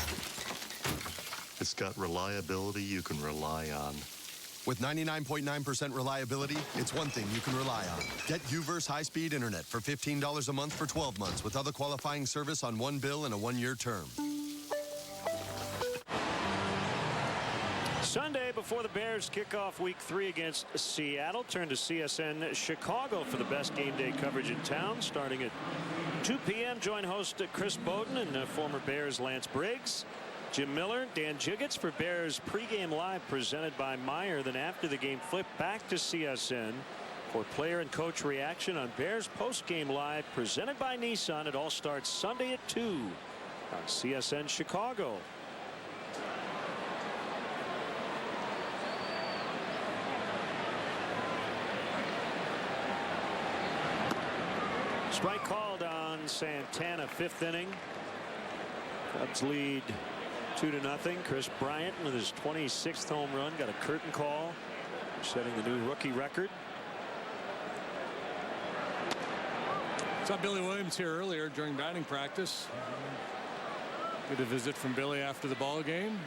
It's got reliability you can rely on. With 99.9% reliability, it's one thing you can rely on. Get UVerse high-speed internet for $15 a month for 12 months with other qualifying service on one bill and a 1-year term. Sunday before the Bears kick off week 3 against Seattle. Turn to CSN Chicago for the best game day coverage in town. Starting at 2 p.m. Join host Chris Bowden and former Bears Lance Briggs. Jim Miller, Dan Jiggets for Bears pregame live presented by Meyer. Then after the game, flip back to CSN for player and coach reaction on Bears postgame live presented by Nissan. It all starts Sunday at 2 on CSN Chicago. Strike called on Santana, 5th inning. Cubs lead 2-0. Chris Bryant with his 26th home run got a curtain call, setting the new rookie record. Saw Billy Williams here earlier during batting practice. Get a visit from Billy after the ball game.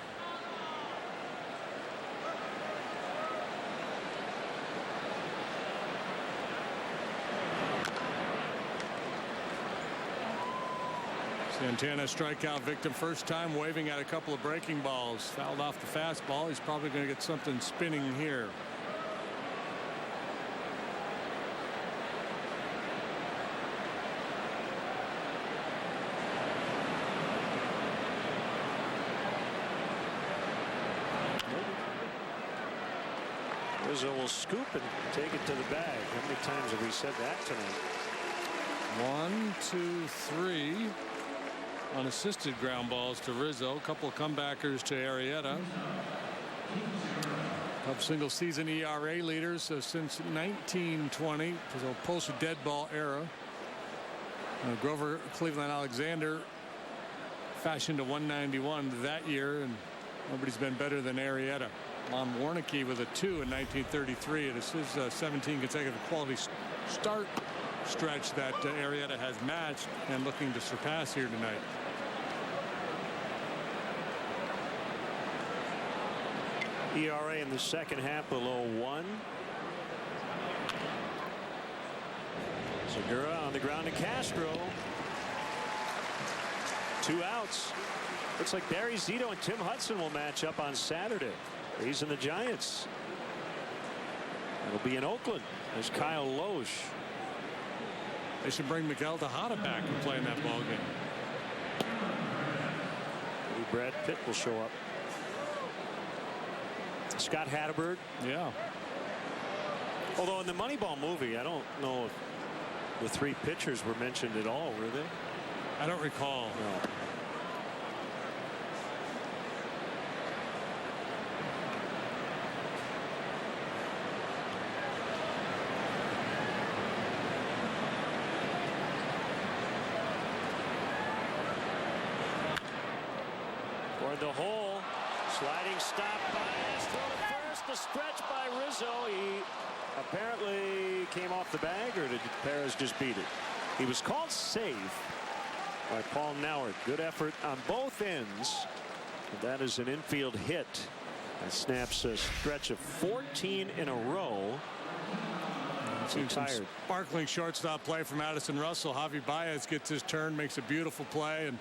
Santana strikeout victim, first time waving at a couple of breaking balls. Fouled off the fastball. He's probably going to get something spinning here. Rizzo will scoop and take it to the bag. How many times have we said that tonight? 1, 2, 3 unassisted ground balls to Rizzo. A couple of comebackers to Arrieta. Cubs single season ERA leaders since 1920, so post dead ball era. Grover Cleveland Alexander fashioned a 191 that year, and nobody's been better than Arrieta. Lon Warneke with a 2 in 1933. It is his 17 consecutive quality start stretch that Arrieta has matched and looking to surpass here tonight. ERA in the second half below 1. Segura on the ground to Castro. 2 outs. Looks like Barry Zito and Tim Hudson will match up on Saturday. He's in the Giants. It'll be in Oakland as Kyle Loesch. They should bring Miguel Tejada back and play in that ball game. Maybe Brad Pitt will show up. Scott Hatteberg. Yeah. Although in the Moneyball movie, I don't know if the 3 pitchers were mentioned at all, were they? I don't recall. No. Toward the hole. Sliding stop Baez. Throw to first. The stretch by Rizzo. He apparently came off the bag, or did Perez just beat it? He was called safe by Paul Nauert. Good effort on both ends. That is an infield hit. That snaps a stretch of 14 in a row. Tired. Sparkling shortstop play from Addison Russell. Javi Baez gets his turn, makes a beautiful play, and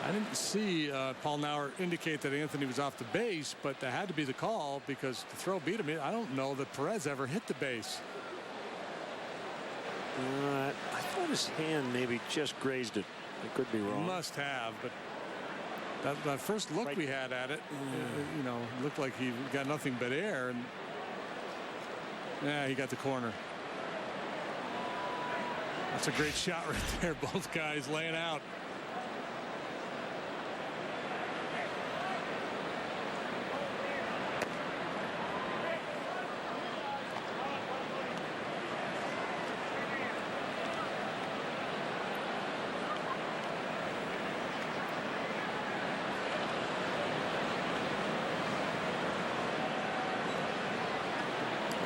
I didn't see Paul Nauert indicate that Anthony was off the base, but that had to be the call because the throw beat him. I don't know that Perez ever hit the base. I thought his hand maybe just grazed it. I could be wrong. Must have, but that first look we had at it, you know, looked like he got nothing but air, and yeah, he got the corner. That's a great shot right there. Both guys laying out.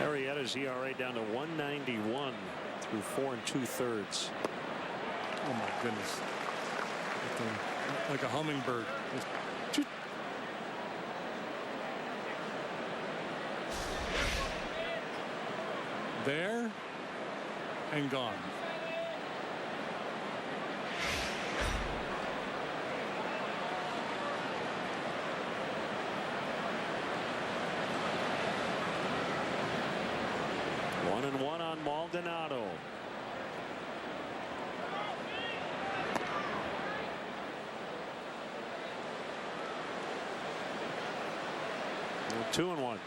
Arrieta's ERA down to 191 through 4 2/3. Oh my goodness. Like a hummingbird. There and gone. 1-1 on Maldonado. Well, 2-1.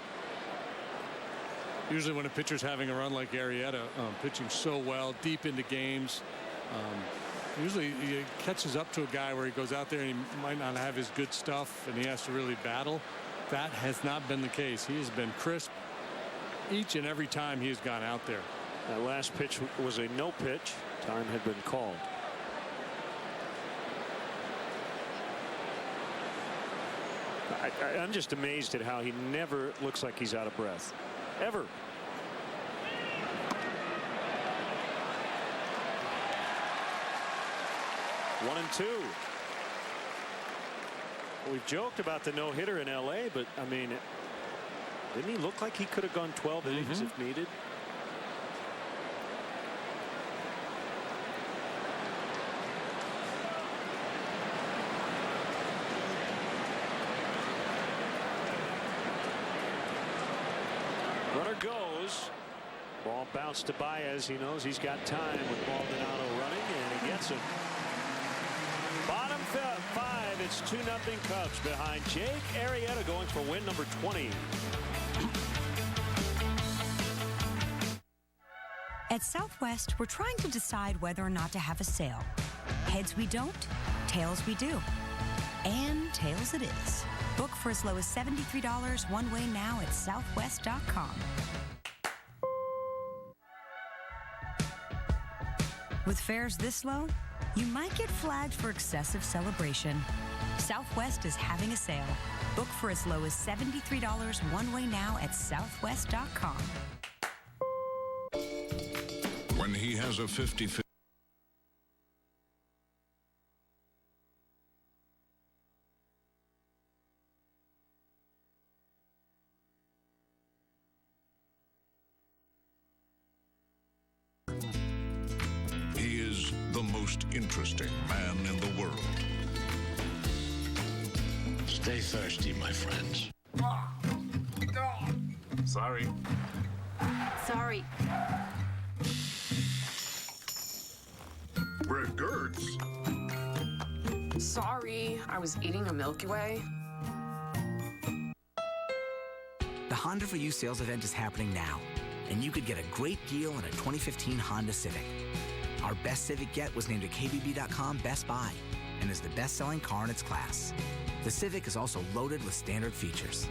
Usually when a pitcher's having a run like Arrieta, pitching so well deep into games, usually he catches up to a guy where he goes out there and he might not have his good stuff and he has to really battle. That has not been the case. He has been crisp each and every time he has gone out there. That last pitch was a no pitch. Time had been called. I'm just amazed at how he never looks like he's out of breath. Ever. One and two. We've joked about the no-hitter in LA, but I mean, didn't he look like he could have gone 12 innings if needed? Runner goes. Ball bounced to Baez. He knows he's got time with Maldonado running, and he gets him. Bottom 5. It's 2-0 Cubs behind Jake Arrieta going for win number 20. At Southwest, we're trying to decide whether or not to have a sale. Heads we don't, tails we do. And tails it is. Book for as low as $73 one way now at southwest.com. With fares this low, you might get flagged for excessive celebration. Southwest is having a sale. Book for as low as $73 one way now at southwest.com. When he has a 50-50. He is the most interesting man in the world. Stay thirsty, my friends. Sorry. Sorry. Brett Gertz. Sorry, I was eating a Milky Way. The Honda for You sales event is happening now, and you could get a great deal on a 2015 Honda Civic. Our best Civic yet was named a KBB.com Best Buy and is the best-selling car in its class. The Civic is also loaded with standard features.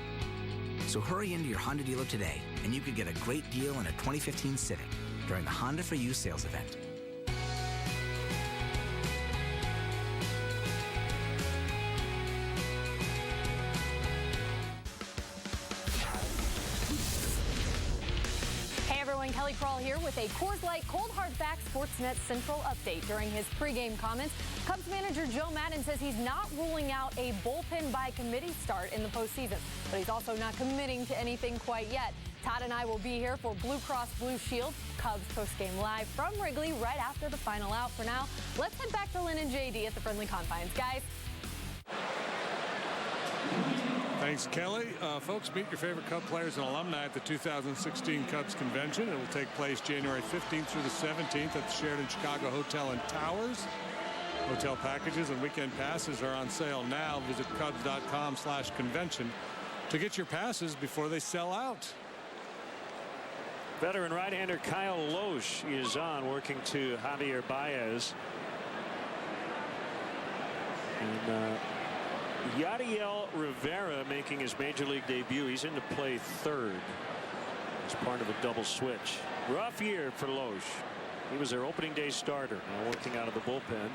So hurry into your Honda dealer today, and you could get a great deal on a 2015 Civic during the Honda for You sales event. Kelly Crawl here with a Coors Light Cold Hard Facts Sportsnet Central update. During his pregame comments, Cubs manager Joe Maddon says he's not ruling out a bullpen by committee start in the postseason, but he's also not committing to anything quite yet. Todd and I will be here for Blue Cross Blue Shield Cubs postgame live from Wrigley right after the final out. For now, let's head back to Lynn and JD at the friendly confines. Guys. Thanks, Kelly. Folks, meet your favorite Cub players and alumni at the 2016 Cubs Convention. It will take place January 15th through the 17th at the Sheraton Chicago Hotel and Towers. Hotel packages and weekend passes are on sale now. Visit Cubs.com/convention to get your passes before they sell out. Veteran right-hander Kyle Loesch is on, working to Javier Baez. And Yadiel Rivera making his major league debut. He's in to play third as part of a double switch. Rough year for Loesch. He was their opening day starter, now working out of the bullpen.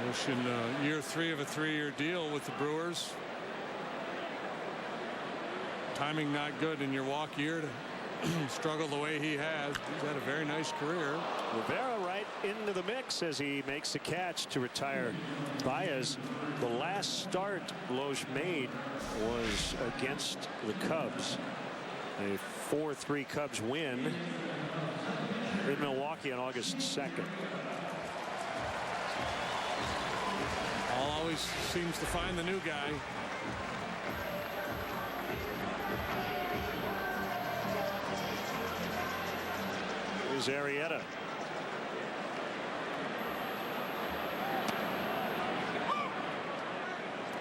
Loesch in year 3 of a 3-year deal with the Brewers. Timing not good in your walk year to struggle the way he has. He's had a very nice career. Rivera right into the mix as he makes the catch to retire Baez. The last start Loesch made was against the Cubs. A 4-3 Cubs win in Milwaukee on August 2nd. Always seems to find the new guy. is Arrieta.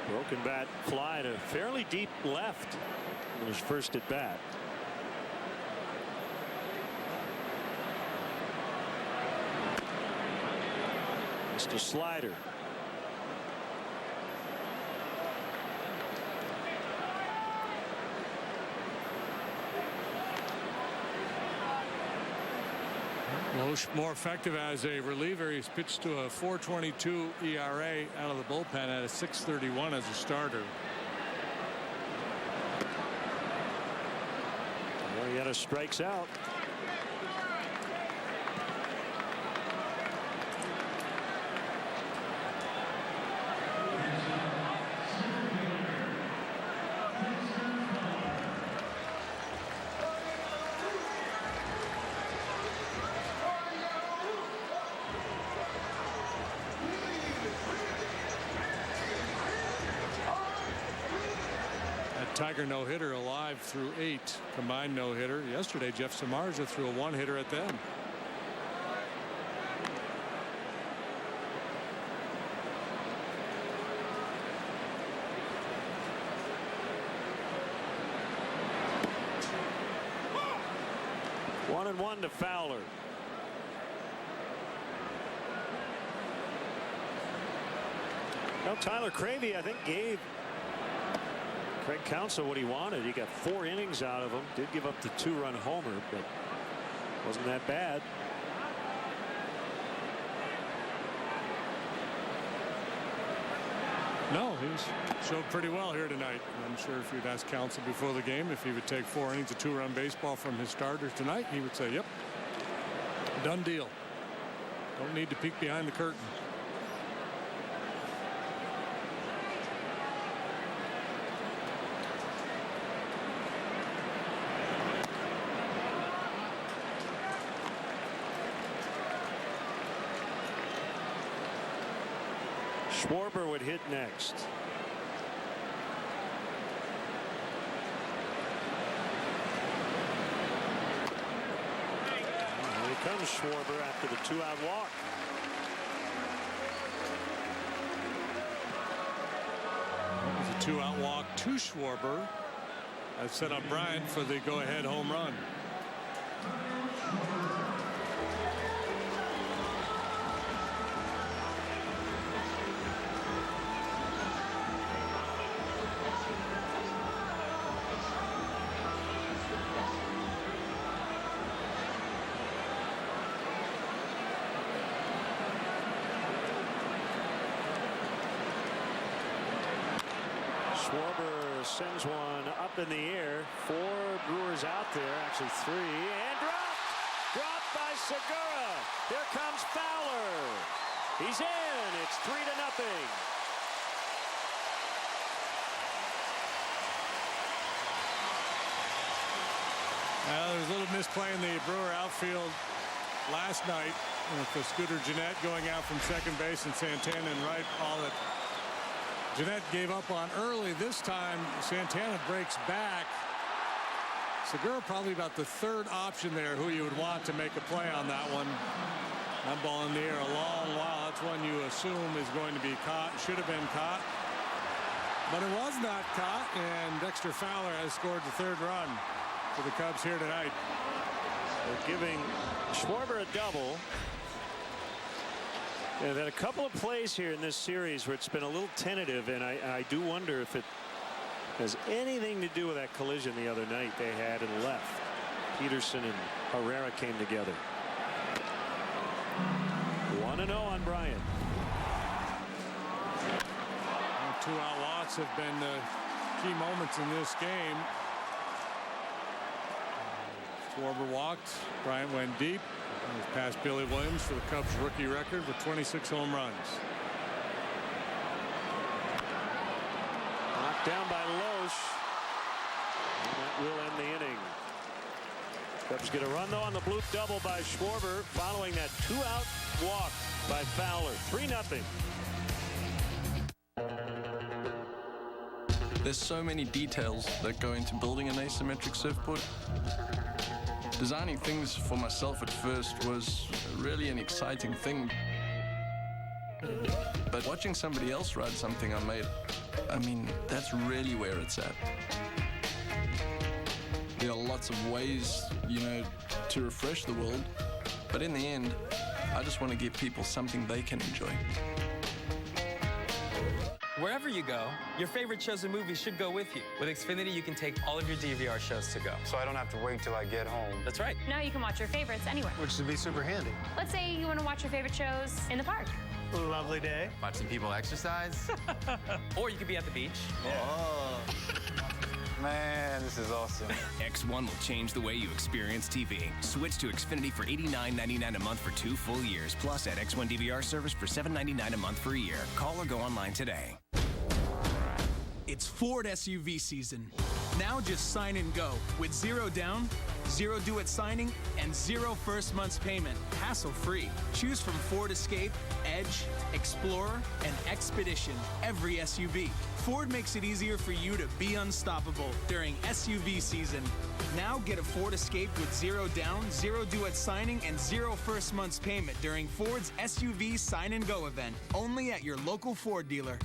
Broken bat fly to fairly deep left in his first at bat. Missed a slider. Loesch more effective as a reliever. He's pitched to a 4.22 ERA out of the bullpen at a 6.31 as a starter. Arrieta strikes out. Tiger no-hitter alive through 8 combined no-hitter. Yesterday Jeff Samardzija threw a one-hitter at them. One and one to Fowler. Well, Tyler Cravey, I think, gave Craig Counsell what he wanted. He got 4 innings out of him. Did give up the 2-run homer, but wasn't that bad. No, he's showed pretty well here tonight. I'm sure if you'd asked Counsell before the game if he would take 4 innings of 2-run baseball from his starters tonight, he would say, yep, done deal. Don't need to peek behind the curtain. Schwarber would hit next. Here comes Schwarber after the 2-out walk. It was a 2-out walk to Schwarber. That set up Bryant for the go-ahead home run. Schwarber sends one up in the air. 4 Brewers out there, actually 3, and dropped by Segura. Here comes Fowler. He's in. It's 3-0. There's a little misplay in the Brewer outfield last night with the Scooter Gennett going out from second base and Santana and right. All that Gennett gave up on early. This time Santana breaks back. Segura probably about the 3rd option there who you would want to make a play on that one. That ball in the air a long while. That's one you assume is going to be caught. Should have been caught. But it was not caught, and Dexter Fowler has scored the 3rd run for the Cubs here tonight. They're giving Schwarber a double. They've had a couple of plays here in this series where it's been a little tentative, and I do wonder if it has anything to do with that collision the other night they had in left. Peterson and Herrera came together. 1-0 on Bryant. 2-out walks have been the key moments in this game. Schwarber walked. Bryant went deep. He's past Billy Williams for the Cubs rookie record with 26 home runs. Knocked down by Loesch. And that will end the inning. Cubs get a run though on the bloop double by Schwarber following that 2-out walk by Fowler. 3-0. There's so many details that go into building an asymmetric surfboard. Designing things for myself at first was really an exciting thing. But watching somebody else ride something I made, I mean, that's really where it's at. There are lots of ways, you know, to refresh the world, but in the end, I just want to give people something they can enjoy. Wherever you go, your favorite shows and movies should go with you. With Xfinity, you can take all of your DVR shows to go. So I don't have to wait till I get home. That's right. Now you can watch your favorites anywhere. Which would be super handy. Let's say you want to watch your favorite shows in the park. Lovely day. Watching people exercise. Or you could be at the beach. Yeah. Oh. Man, this is awesome. X1 will change the way you experience TV. Switch to Xfinity for $89.99 a month for 2 full years. Plus, add X1 DVR service for $7.99 a month for a year. Call or go online today. It's Ford SUV season. Now just sign and go with 0 down, 0 due at signing, and 0 first month's payment, hassle-free. Choose from Ford Escape, Edge, Explorer, and Expedition, every SUV. Ford makes it easier for you to be unstoppable during SUV season. Now get a Ford Escape with 0 down, 0 due at signing, and 0 first month's payment during Ford's SUV Sign and Go event, only at your local Ford dealer.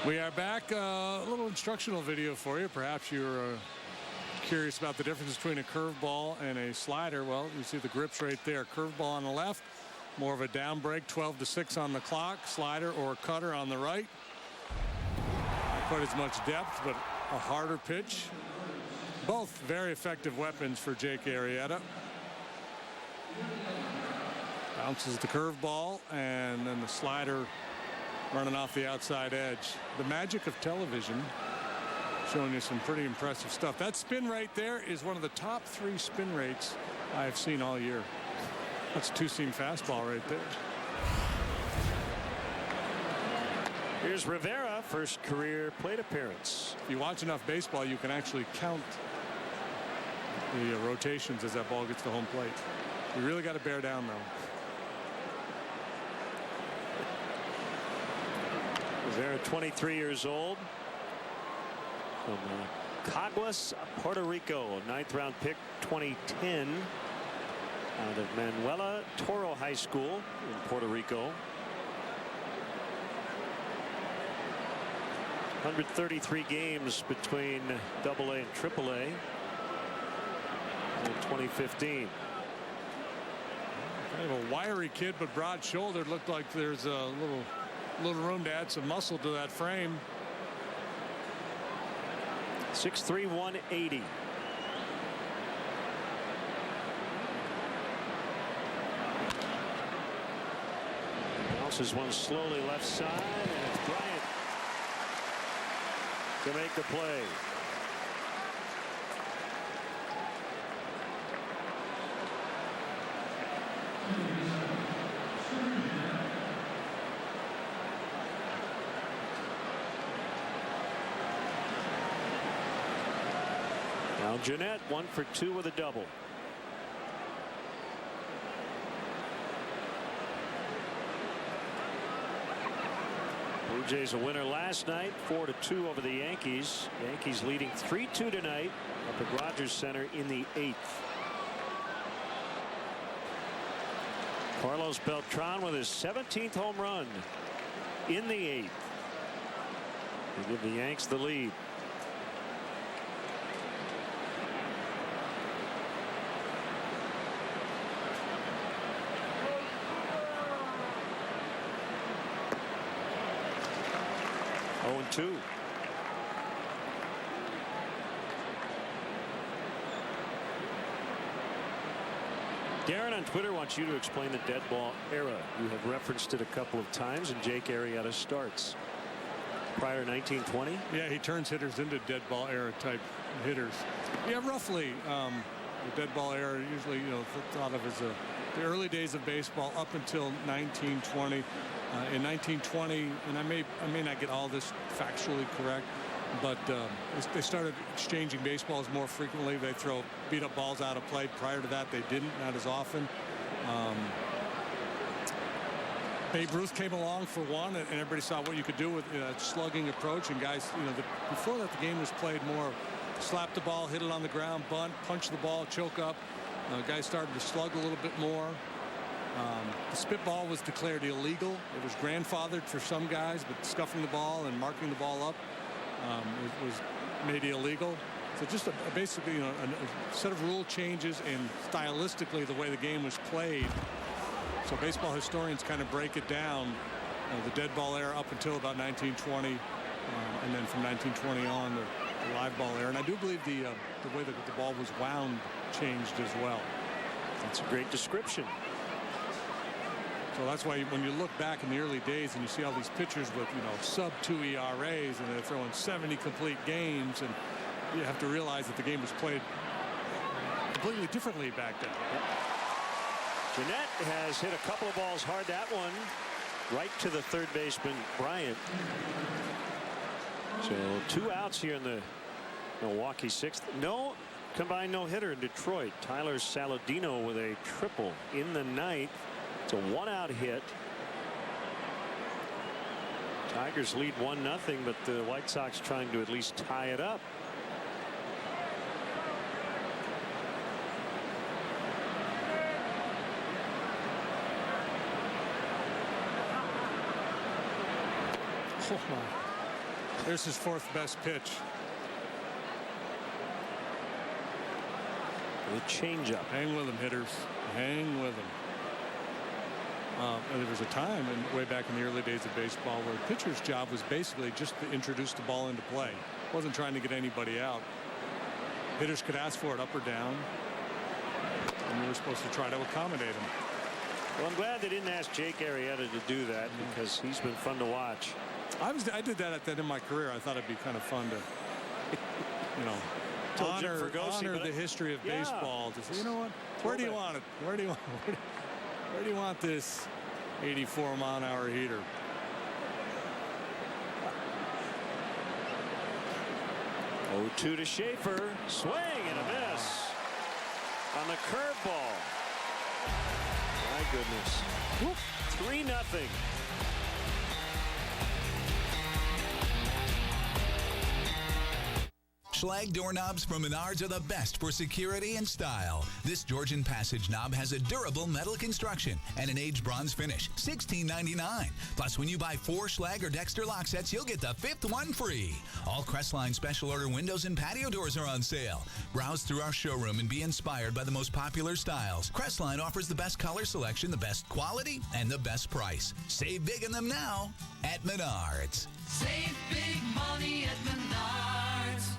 We are back. A little instructional video for you. Perhaps you're curious about the difference between a curveball and a slider. Well, you see the grips right there. Curveball on the left, more of a down break, 12-6 on the clock. Slider or cutter on the right. Not quite as much depth, but a harder pitch. Both very effective weapons for Jake Arrieta. Bounces the curveball, and then the slider running off the outside edge. The magic of television, showing you some pretty impressive stuff. That spin rate there is one of the top 3 spin rates I've seen all year. That's a 2-seam fastball right there. Here's Rivera, first career plate appearance. If you watch enough baseball, you can actually count the rotations as that ball gets to home plate. You really got to bear down, though. Rivera, 23 years old, from Caguas, Puerto Rico, 9th round pick, 2010, out of Manuela Toro High School in Puerto Rico. 133 games between AA and AAA in 2015. Kind of a wiry kid, but broad-shouldered. Looked like there's a little room to add some muscle to that frame. 6'3", 180. Bounces one slowly left side, and it's Bryant to make the play. Now Jeanette 1 for 2 with a double. Blue Jays a winner last night, 4-2 over the Yankees. Yankees leading 3-2 tonight up at Rogers Center in the 8th. Carlos Beltran with his 17th home run in the 8th to give the Yanks the lead. Oh, 2. Darren on Twitter wants you to explain the dead ball era. You have referenced it a couple of times in Jake Arrieta starts. Prior to 1920? Yeah, he turns hitters into dead ball era type hitters. Yeah, roughly. The dead ball era usually, thought of as the early days of baseball up until 1920. In 1920, and I may not get all this factually correct, but they started exchanging baseballs more frequently. They throw beat up balls out of play. Prior to that, they didn't, not as often. Babe Ruth came along for one, and everybody saw what you could do with a slugging approach. And guys, before that, the game was played more slap the ball, hit it on the ground, bunt, punch the ball, choke up. Guys started to slug a little bit more. The spitball was declared illegal. It was grandfathered for some guys, but scuffing the ball and marking the ball up was made illegal. So just basically, a set of rule changes and stylistically the way the game was played. So baseball historians kind of break it down. The dead ball era up until about 1920, and then from 1920 on the live ball era. And I do believe the way that the ball was wound changed as well. That's a great description. So that's why when you look back in the early days and you see all these pitchers with sub-2 ERAs and they're throwing 70 complete games, and you have to realize that the game was played completely differently back then. Jeanette has hit a couple of balls hard. That one right to the third baseman, Bryant. So 2 outs here in the Milwaukee 6th. No combined no-hitter in Detroit. Tyler Saladino with a triple in the 9th. It's a 1-out hit. Tigers lead 1-0, but the White Sox trying to at least tie it up. Oh my. There's his 4th best pitch. The changeup. Hang with him, hitters. Hang with him. There was a time way back in the early days of baseball where the pitcher's job was basically just to introduce the ball into play. Wasn't trying to get anybody out. Hitters could ask for it up or down, and you were supposed to try to accommodate him. Well, I'm glad they didn't ask Jake Arrieta to do that, because he's been fun to watch. I did that in my career. I thought it'd be kind of fun to honor the history of baseball. To say, you know what? Where do you want it? Where do you want this 84-mile-an-hour heater? Oh, 2 to Schaefer. Swing and a miss on the curveball. My goodness. 3-0. Schlag doorknobs from Menards are the best for security and style. This Georgian passage knob has a durable metal construction and an aged bronze finish. $16.99. Plus, when you buy 4 Schlag or Dexter lock sets, you'll get the 5th one free. All Crestline special order windows and patio doors are on sale. Browse through our showroom and be inspired by the most popular styles. Crestline offers the best color selection, the best quality, and the best price. Save big on them now at Menards. Save big money at Menards.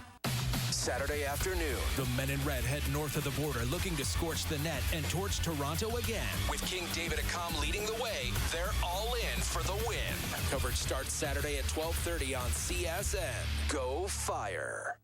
Saturday afternoon, the men in red head north of the border looking to scorch the net and towards Toronto again. With King David Accam leading the way, they're all in for the win. Coverage starts Saturday at 12:30 on CSN. Go Fire.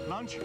Lunch?